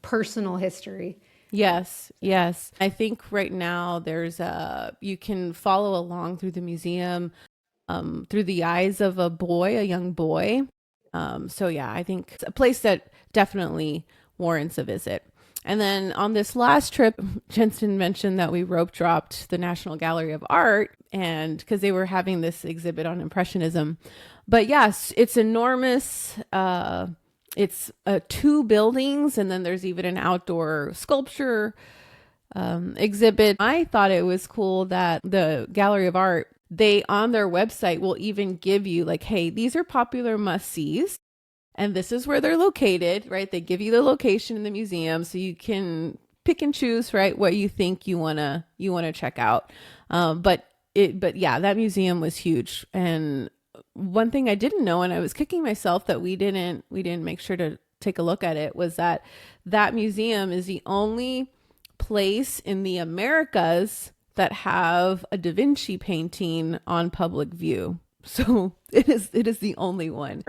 personal history. Yes, yes. I think right now you can follow along through the museum through the eyes of a young boy. So yeah, I think it's a place that definitely warrants a visit. And then on this last trip, Jensen mentioned that we rope dropped the National Gallery of Art, and because they were having this exhibit on Impressionism. But yes, it's enormous. It's 2 buildings, and then there's even an outdoor sculpture exhibit. I thought it was cool that the Gallery of Art, they on their website will even give you like, hey, these are popular must-sees and this is where they're located, right? They give you the location in the museum so you can pick and choose, right, what you think you want to check out. But yeah, that museum was huge. And one thing I didn't know, and I was kicking myself that we didn't make sure to take a look at it, was that museum is the only place in the Americas that have a Da Vinci painting on public view. So it is the only one.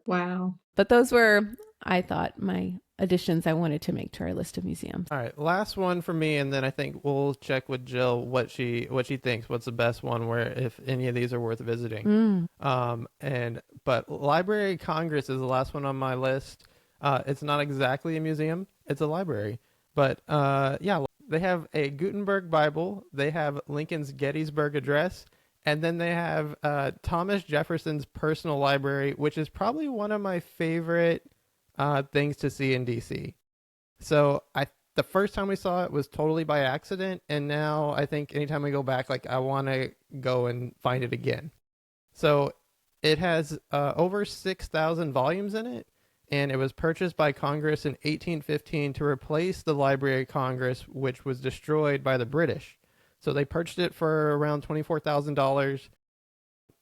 Wow. But those were, I thought, my additions I wanted to make to our list of museums. All right, last one for me, and then I think we'll check with Jill what she thinks. What's the best one? Where if any of these are worth visiting. But Library of Congress is the last one on my list. It's not exactly a museum; it's a library. But yeah, they have a Gutenberg Bible. They have Lincoln's Gettysburg Address. And then they have Thomas Jefferson's personal library, which is probably one of my favorite things to see in DC. So the first time we saw it was totally by accident, and now I think anytime we go back, like I want to go and find it again. So it has over 6,000 volumes in it, and it was purchased by Congress in 1815 to replace the Library of Congress, which was destroyed by the British. So they purchased it for around $24,000.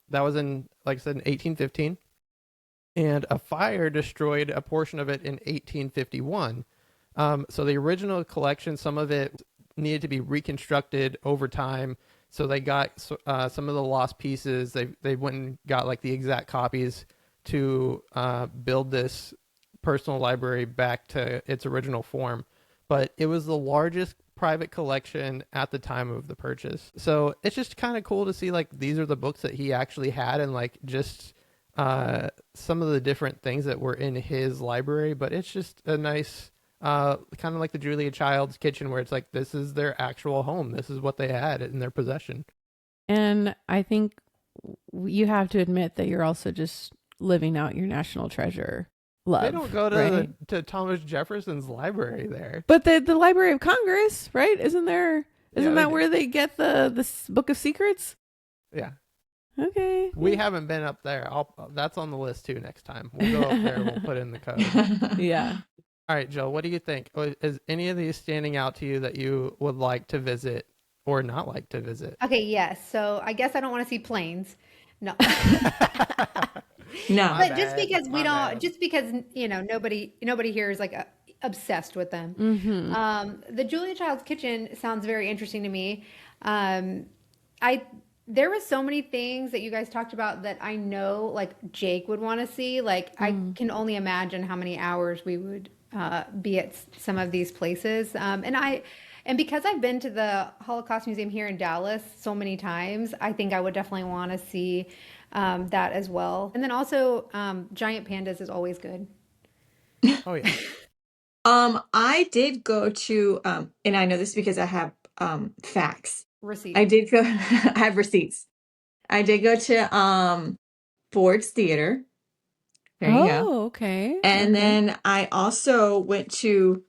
That was in, like I said, in 1815. And a fire destroyed a portion of it in 1851. So the original collection, some of it needed to be reconstructed over time. So they got some of the lost pieces. They went and got like the exact copies to build this personal library back to its original form. But it was the largest private collection at the time of the purchase. So it's just kind of cool to see like these are the books that he actually had, and like just some of the different things that were in his library. But it's just a nice kind of like the Julia Child's kitchen, where it's like this is their actual home, this is what they had in their possession. And I think you have to admit that you're also just living out your national treasure love. They don't go to right? to Thomas Jefferson's library there. But the Library of Congress, right? Isn't that where they get the Book of Secrets? Yeah. Okay. We haven't been up there. That's on the list too next time. We'll go up there, we'll put in the code. Yeah. All right, Jill, what do you think? Is any of these standing out to you that you would like to visit or not like to visit? Okay, yes. So I guess I don't want to see planes. No. No. But just because nobody here is like obsessed with them. Mm-hmm. The Julia Child's kitchen sounds very interesting to me. There was so many things that you guys talked about that I know like Jake would want to see. Like I can only imagine how many hours we would be at some of these places. And because I've been to the Holocaust Museum here in Dallas so many times, I think I would definitely want to see that as well. And then also giant pandas is always good. Oh yeah. I did go to and I know this because I have facts. Receipts. I did go I have receipts. I did go to Ford's Theater. There you go. Okay. And then I also went to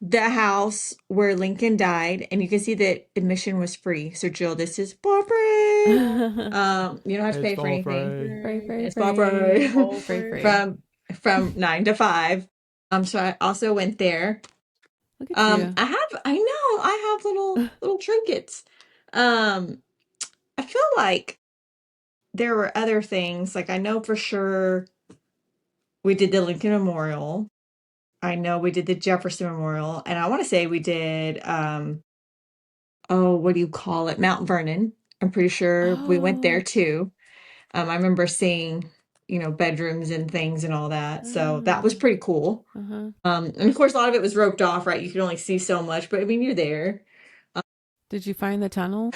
the house where Lincoln died, and you can see that admission was free. So Jill, this is for free. You don't have to pay It's for fall anything. free. It's fall free. Free. From 9 to 5. So I also went there. Look at you. I have little trinkets. I feel like there were other things. Like I know for sure we did the Lincoln Memorial. I know we did the Jefferson Memorial, and I want to say we did what do you call it? Mount Vernon. I'm pretty sure we went there Oh. too. I remember seeing, bedrooms and things and all that. So that was Oh. pretty cool. Uh-huh. And of course a lot of it was roped off, right? You could only see so much, but I mean you're there. Did you find the tunnel?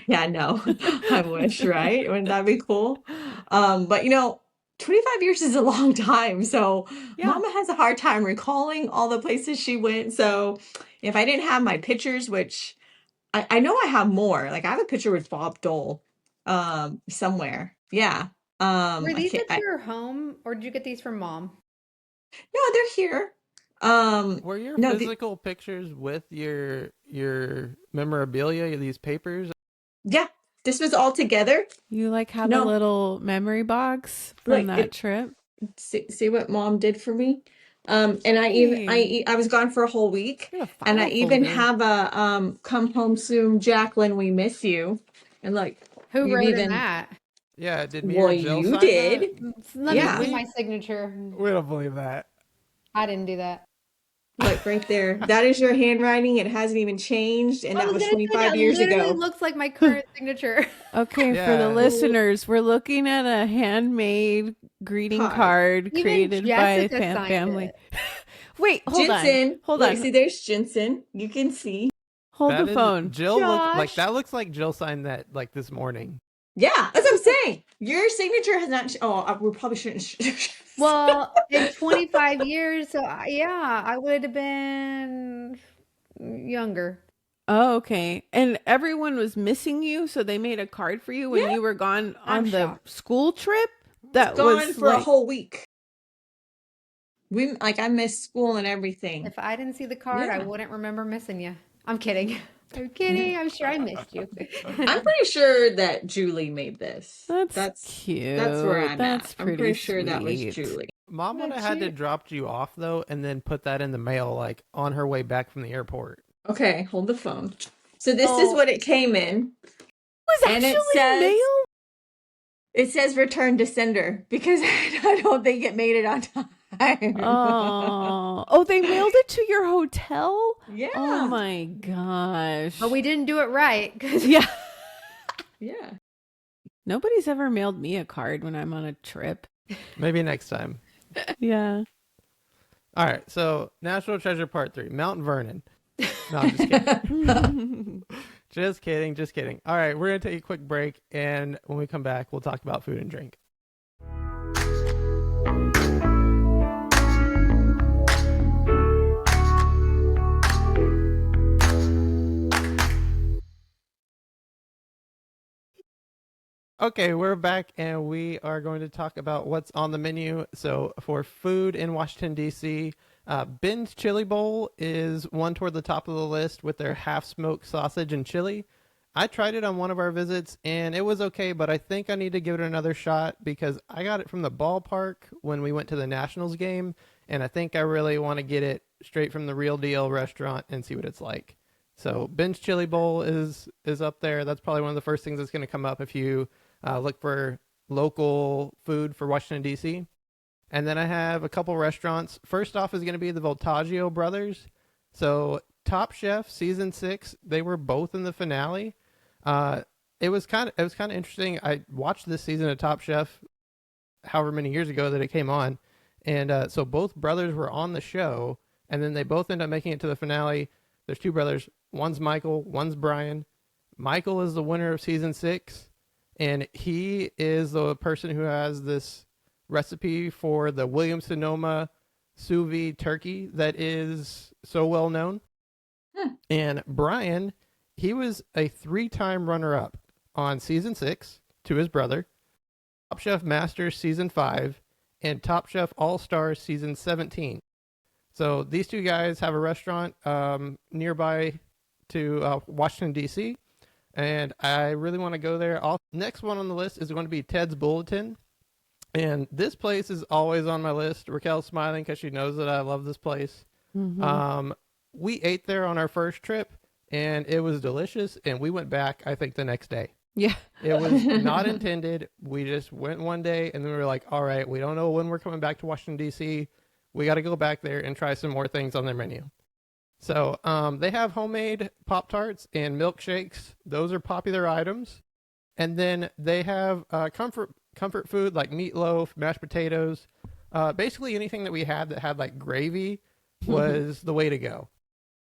Yeah, no. I wish, right? Wouldn't that be cool? But 25 years is a long time. So Yeah. Mama has a hard time recalling all the places she went. So if I didn't have my pictures, which I know I have more. Like I have a picture with Bob Dole somewhere. Yeah. Were I these can't at your home, or did you get these from mom? No, they're here. Were your No, physical pictures with your memorabilia, these papers? yeah, this was all together. You like have a No, little memory box from like that trip? see what mom did for me. And Hey, I was gone for a whole week, you have a and I file even folder. have a come home soon, Jacqueline, we miss you. And look, Who you've wrote in even that? Yeah, did me well, or Jill you sign that? did. Let me Yeah. see my signature. We don't believe that. I didn't do that. Look right there. That is your handwriting. It hasn't even changed, and I that was was gonna say 25 that years literally ago. looks like my current signature. Okay, for Yeah. the listeners, we're looking at a handmade greeting Card. card Even created by a Jessica signed family. it. Wait, hold Jensen. on. Hold Look, on. see, there's Jensen. You can see. Hold the That is phone. Jill Josh. that looks like Jill signed that like this morning. Yeah, that's what I'm saying. Your signature has not. We probably shouldn't. Well, in 25 years, so yeah, I would have been younger. Oh, okay. And everyone was missing you, so they made a card for you when Yeah, you were gone I'm on the shocked. school trip? That gone was for a like, whole week. I missed school and everything. If I didn't see the card, I Yeah. wouldn't remember missing you. I'm kidding. I'm kidding. I'm sure I missed you. I'm pretty sure that Julie made this. that's cute. That's where I'm That's at. I'm pretty pretty sure that was sweet. Julie. Mom would have That's had to cute. drop you off though, and then put that in the mail like on her way back from the airport. Okay, hold the phone. So this is Oh, what it came in, Was and actually mail? it says return to sender because I don't think it made it on time. Oh, they mailed it to your hotel? Yeah. Oh my gosh. but we didn't do it right. 'Cause Yeah. Yeah. Nobody's ever mailed me a card when I'm on a trip. Maybe next time. Yeah. All right, so National Treasure Part 3, Mount Vernon. No, I'm just kidding. Just kidding. All right, we're going to take a quick break, and when we come back, we'll talk about food and drink. Okay, we're back, and we are going to talk about what's on the menu. So for food in Washington, D.C., Ben's Chili Bowl is one toward the top of the list with their half-smoked sausage and chili. I tried it on one of our visits, and it was okay, but I think I need to give it another shot because I got it from the ballpark when we went to the Nationals game, and I think I really want to get it straight from the Real Deal restaurant and see what it's like. So Ben's Chili Bowl is up there. That's probably one of the first things that's going to come up if you look for local food for Washington, D.C. And then I have a couple restaurants. First off is going to be the Voltaggio brothers. So Top Chef season 6, they were both in the finale. It was kind of interesting. I watched this season of Top Chef however many years ago that it came on. And so both brothers were on the show, and then they both end up making it to the finale. There's two brothers. One's Michael, one's Brian. Michael is the winner of season 6. And he is the person who has this recipe for the Williams Sonoma sous vide turkey that is so well known. And Brian, he was a 3-time runner-up on season 6 to his brother, Top Chef Masters season 5, and Top Chef All-Stars season 17. So these two guys have a restaurant nearby to Washington, D.C., and I really want to go there. Next one on the list is going to be Ted's Bulletin. And this place is always on my list. Raquel's smiling because she knows that I love this place. Mm-hmm. We ate there on our first trip, and it was delicious. And we went back, I think, the next day. Yeah. It was not intended. We just went one day, and then we were like, all right, we don't know when we're coming back to Washington, D.C. We got to go back there and try some more things on their menu. So they have homemade Pop-Tarts and milkshakes. Those are popular items. And then they have comfort food like meatloaf, mashed potatoes. Basically anything that we had that had like gravy was the way to go.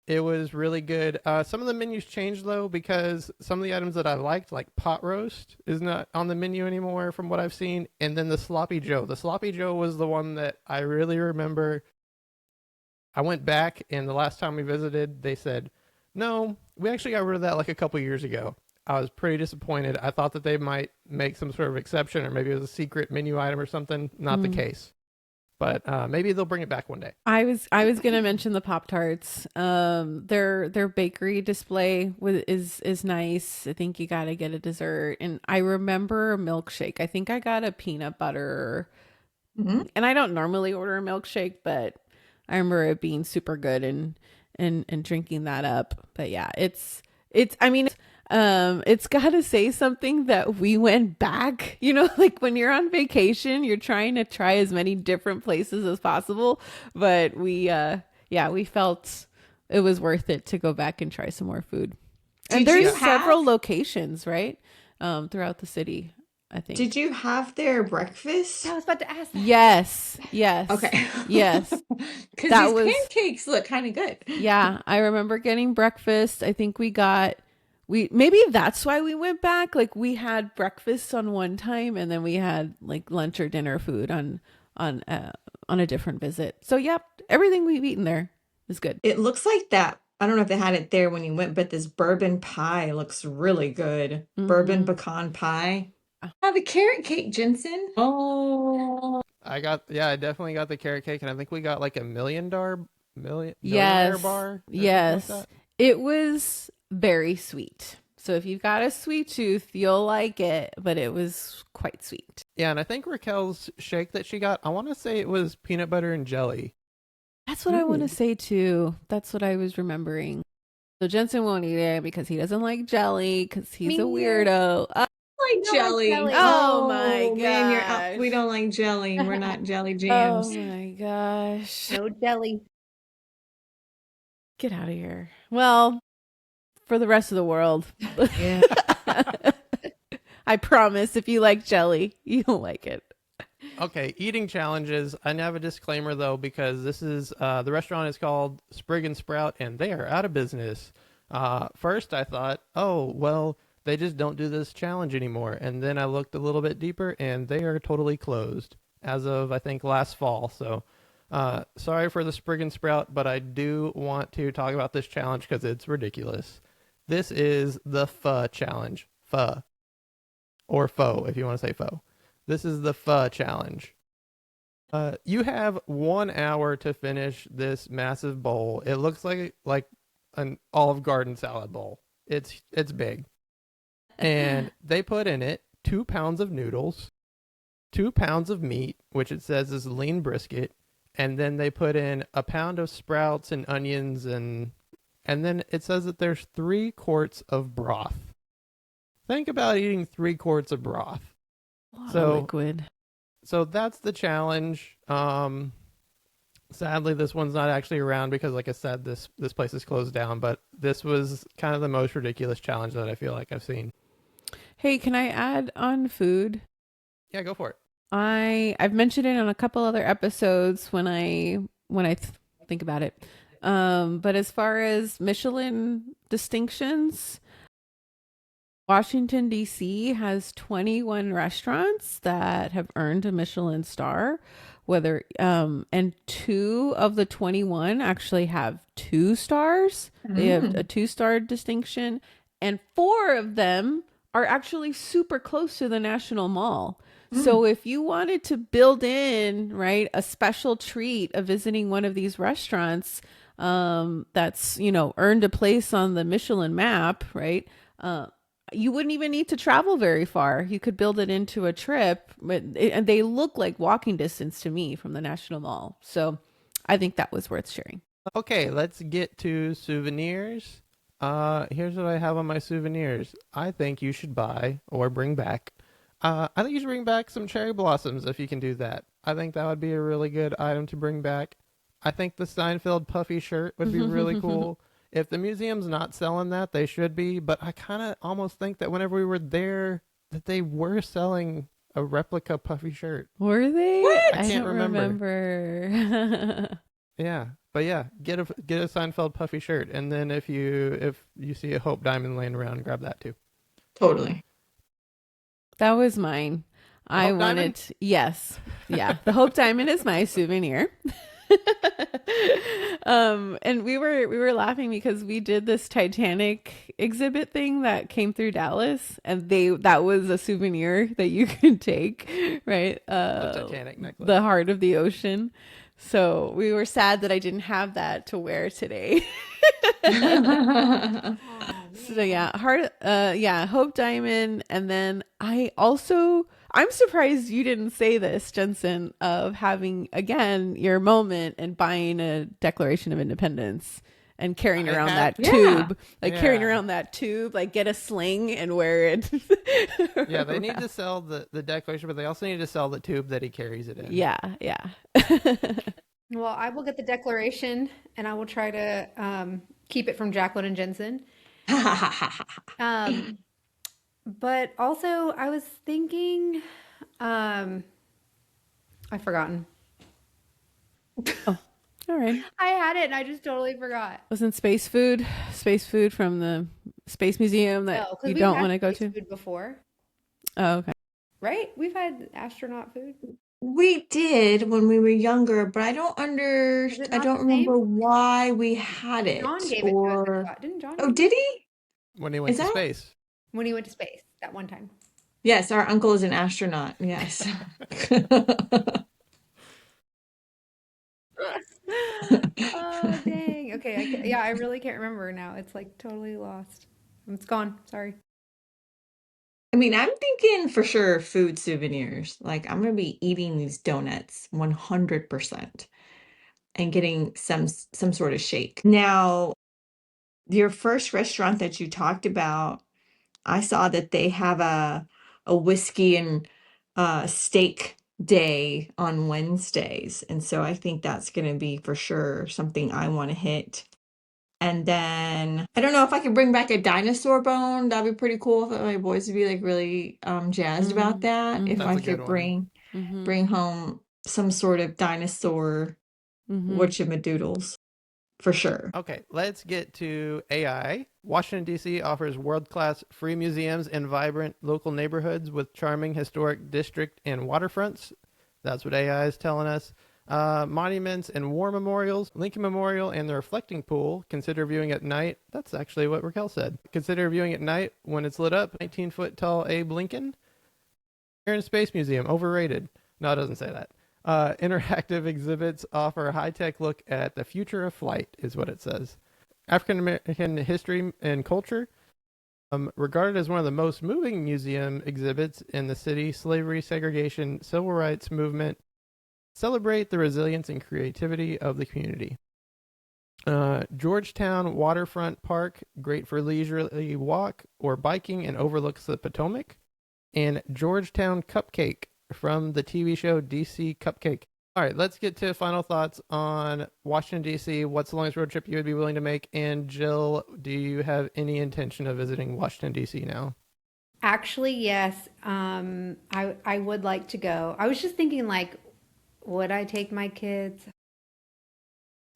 It was really good. Some of the menus changed though, because some of the items that I liked, like pot roast, is not on the menu anymore from what I've seen. And then the Sloppy Joe. The Sloppy Joe was the one that I really remember. I went back, and the last time we visited, they said, no, we actually got rid of that like a couple years ago. I was pretty disappointed. I thought that they might make some sort of exception, or maybe it was a secret menu item or something. Not the case. But maybe they'll bring it back one day. I was gonna mention the Pop-Tarts. Their bakery display is nice. I think you gotta get a dessert, and I remember a milkshake. I think I got a peanut butter, and I don't normally order a milkshake, but I remember it being super good and drinking that up. But yeah, it's got to say something that we went back, like when you're on vacation, you're trying to try as many different places as possible. But we felt it was worth it to go back and try some more food. And there's several locations, right? Throughout the city, I think. Did you have their breakfast? I was about to ask that. Yes. Okay. Yes. Because these pancakes look kind of good. Yeah. I remember getting breakfast. I think maybe that's why we went back. Like we had breakfast on one time, and then we had like lunch or dinner food on a different visit. So yep, everything we've eaten there is good. It looks like that. I don't know if they had it there when you went, but this bourbon pie looks really good. Bourbon pecan pie. The carrot cake, Jensen. Oh, I definitely got the carrot cake, and I think we got like a millionaire Yes. bar. Yes. Like it was very sweet. So if you've got a sweet tooth, you'll like it, but it was quite sweet. Yeah, and I think Raquel's shake that she got, I want to say it was peanut butter and jelly. That's what I want to say too. That's what I was remembering. So Jensen won't eat it because he doesn't like jelly, because he's a weirdo. like jelly. Oh my man, gosh. we don't like jelly. We're not jelly jams. Oh my gosh. No jelly. Get out of here. Well, for the rest of the world. Yeah. I promise if you like jelly, you'll like it. Okay, eating challenges. I have a disclaimer though, because this is the restaurant is called Sprig and Sprout, and they are out of business. First, I thought, oh well, they just don't do this challenge anymore, and then I looked a little bit deeper, and they are totally closed as of I think last fall. So, sorry for the Sprig and Sprout, but I do want to talk about this challenge because it's ridiculous. This is the pho challenge. Pho. Or faux, if you want to say faux. This is the pho challenge. You have 1 hour to finish this massive bowl. It looks like an Olive Garden salad bowl. It's big. And they put in it 2 pounds of noodles, 2 pounds of meat, which it says is lean brisket, and then they put in a pound of sprouts and onions, and then it says that there's 3 quarts of broth. Think about eating 3 quarts of broth. Liquid. So that's the challenge. Sadly, this one's not actually around because, like I said, this place is closed down. But this was kind of the most ridiculous challenge that I feel like I've seen. Hey, can I add on food? Yeah, go for it. I've mentioned it on a couple other episodes when I think about it. But as far as Michelin distinctions, Washington, D.C. has 21 restaurants that have earned a Michelin star, and 2 of the 21 actually have 2 stars. They have a 2-star distinction, and 4 of them are actually super close to the National Mall. So if you wanted to build in, right, a special treat of visiting one of these restaurants, that's, earned a place on the Michelin map, right? you wouldn't even need to travel very far. You could build it into a trip, and they look like walking distance to me from the National Mall. So I think that was worth sharing. Okay, let's get to souvenirs. Here's what I have on my souvenirs. I think you should buy or bring back. I think you should bring back some cherry blossoms if you can do that. I think that would be a really good item to bring back. I think the Seinfeld puffy shirt would be really cool. If the museum's not selling that, they should be. But I kind of almost think that whenever we were there, that they were selling a replica puffy shirt. Were they? What? I can't don't remember. Yeah, but yeah, get a Seinfeld puffy shirt, and then if you see a Hope Diamond laying around, grab that too. Totally. That was mine. I Hope wanted, Diamond? yes, yeah. The Hope Diamond is my souvenir. And we were laughing because we did this Titanic exhibit thing that came through Dallas, and that was a souvenir that you could take, right? The Titanic necklace. The heart of the ocean. So we were sad that I didn't have that to wear today. So yeah, Hope Diamond. And then I'm surprised you didn't say this, Jensen, of having again your moment and buying a Declaration of Independence and carrying around that tube, carrying around that tube, like get a sling and wear it. Yeah, they need to sell the Declaration, but they also need to sell the tube that he carries it in. Yeah. Well, I will get the Declaration, and I will try to keep it from Jacqueline and Jensen. But also, I was thinking, I've forgotten. All right. I had it, and I just totally forgot. Wasn't space food from the Space Museum that No, 'cause you we've don't had want to go space to? food before, Oh, okay. right? We've had astronaut food. We did when we were younger, but I don't Is it I not don't the same? remember why we had John it gave it to us, I or thought. Didn't John oh, give it did he? When he went Is to that? space. when he went to space that one time? Yes, our uncle is an astronaut. Yes. Oh, dang. Okay. I really can't remember now. It's like totally lost. It's gone. Sorry. I mean, I'm thinking for sure food souvenirs. Like I'm gonna be eating these donuts 100% and getting some sort of shake. Now, your first restaurant that you talked about, I saw that they have a whiskey and steak day on Wednesdays, and so I think that's gonna be for sure something I want to hit. And then I don't know if I could bring back a dinosaur bone. That'd be pretty cool. I thought my boys would be like really jazzed about that. If That's I a good could one. bring home some sort of dinosaur whatchamadoodles for sure. Okay, let's get to AI. Washington, D.C. offers world-class free museums in vibrant local neighborhoods with charming historic district and waterfronts. That's what AI is telling us. Monuments and war memorials, Lincoln Memorial and the reflecting pool. Consider viewing at night. That's actually what Raquel said. Consider viewing at night when it's lit up. 19-foot tall Abe Lincoln. Air and Space Museum, overrated. No, it doesn't say that. Interactive exhibits offer a high-tech look at the future of flight, is what it says. African American history and culture. Regarded as one of the most moving museum exhibits in the city, slavery, segregation, civil rights movement. Celebrate the resilience and creativity of the community. Georgetown Waterfront Park, great for leisurely walk or biking and overlooks the Potomac. And Georgetown Cupcake from the TV show DC Cupcake. All right, let's get to final thoughts on Washington, D.C. What's the longest road trip you would be willing to make? And Jill, do you have any intention of visiting Washington, D.C. now? Actually, yes. I would like to go. I was just thinking, like, would I take my kids?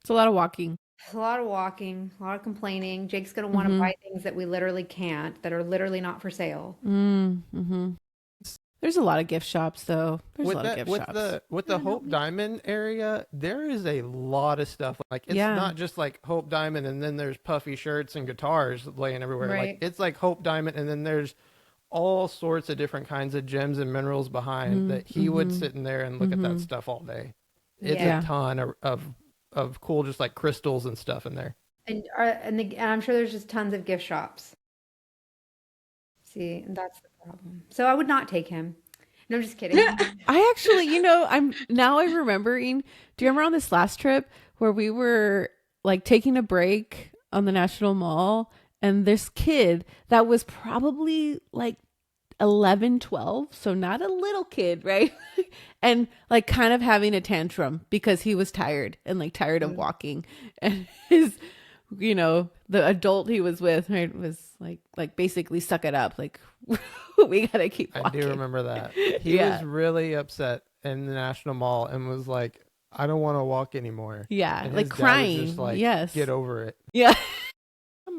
It's a lot of walking. A lot of walking, a lot of complaining. Jake's gonna want to buy things that we literally can't, that are literally not for sale. There's a lot of gift shops, though. There's a lot of gift shops. With the Hope Diamond area, there is a lot of stuff. Like it's not just like Hope Diamond and then there's puffy shirts and guitars laying everywhere. Right. Like it's like Hope Diamond and then there's all sorts of different kinds of gems and minerals behind that he would sit in there and look at that stuff all day. It's a ton of cool, just like crystals and stuff in there. And I'm sure there's just tons of gift shops. See, that's the problem. So I would not take him. No, I'm just kidding. I actually, I'm remembering. Do you remember on this last trip where we were like taking a break on the National Mall and this kid that was probably like 11, 12, so not a little kid, right? And like kind of having a tantrum because he was tired and like tired of walking. And his, the adult he was with, right, was like basically suck it up. Like, we got to keep walking. I do remember that. He was really upset in the National Mall and was like, I don't want to walk anymore. Yeah, and like crying. just like, yes. Get over it. Yeah.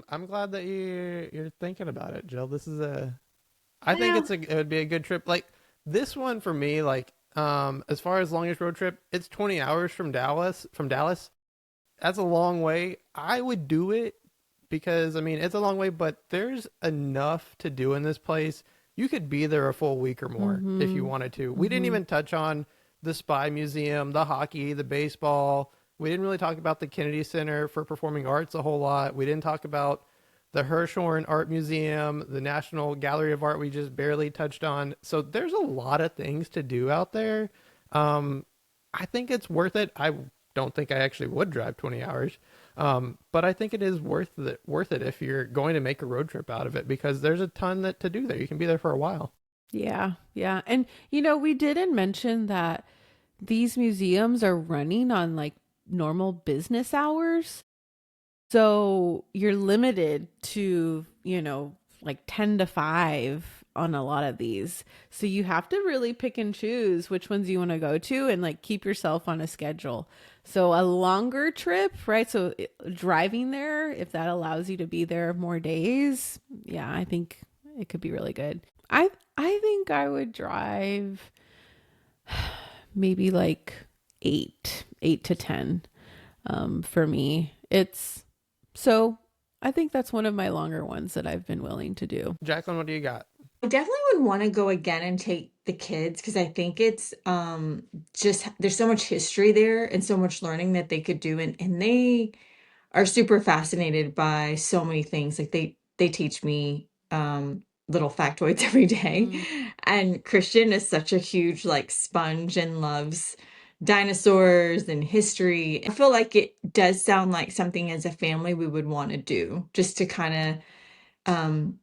I'm glad that you're thinking about it, Jill. This is I think it would be a good trip. Like this one for me, like as far as longest road trip, it's 20 hours from Dallas. That's a long way. I would do it because I mean it's a long way, but there's enough to do in this place. You could be there a full week or more if you wanted to. We didn't even touch on the Spy Museum, the hockey, the baseball. We didn't really talk about the Kennedy Center for Performing Arts a whole lot. We didn't talk about the Hirshhorn Art Museum, the National Gallery of Art we just barely touched on. So there's a lot of things to do out there. I think it's worth it. I don't think I actually would drive 20 hours. But I think it is worth it if you're going to make a road trip out of it because there's a ton to do there. You can be there for a while. Yeah. Yeah. And, we didn't mention that these museums are running on like normal business hours. So you're limited to, like 10 to 5 on a lot of these. So you have to really pick and choose which ones you want to go to and like keep yourself on a schedule. So a longer trip, right? So driving there, if that allows you to be there more days, yeah, I think it could be really good. I think I would drive maybe like 8 to 10 for me. So I think that's one of my longer ones that I've been willing to do. Jacqueline, what do you got? I definitely would want to go again and take the kids because I think it's just there's so much history there and so much learning that they could do and they are super fascinated by so many things. Like they teach me little factoids every day. And Christian is such a huge like sponge and loves dinosaurs and history. I feel like it does sound like something as a family we would want to do just to kind of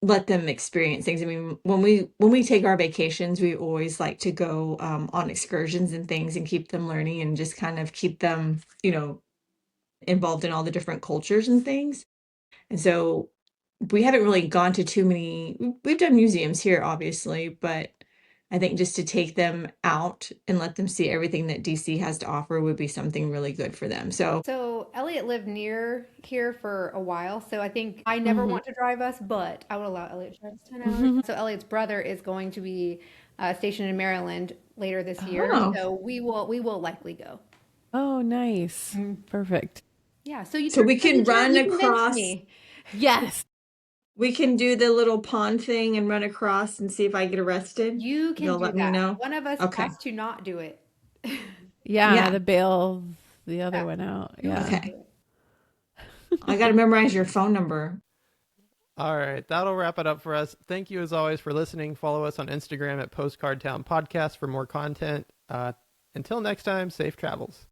let them experience things. I mean, when we take our vacations, we always like to go on excursions and things and keep them learning and just kind of keep them, involved in all the different cultures and things. And so we haven't really gone to too many, we've done museums here, obviously, but I think just to take them out and let them see everything that DC has to offer would be something really good for them. So Elliot lived near here for a while, so I think I never want to drive us, but I would allow Elliot to drive us 10 hours. So Elliot's brother is going to be stationed in Maryland later this year, so we will likely go. Oh, nice. Perfect. Yeah, so we can run across. Yes. We can do the little pond thing and run across and see if I get arrested. You can You'll do let that. me know. One of us has to not do it. Yeah, to bail the other one out. Yeah. Okay. I got to memorize your phone number. All right, that'll wrap it up for us. Thank you as always for listening. Follow us on Instagram at Postcard Town Podcast for more content. Until next time, safe travels.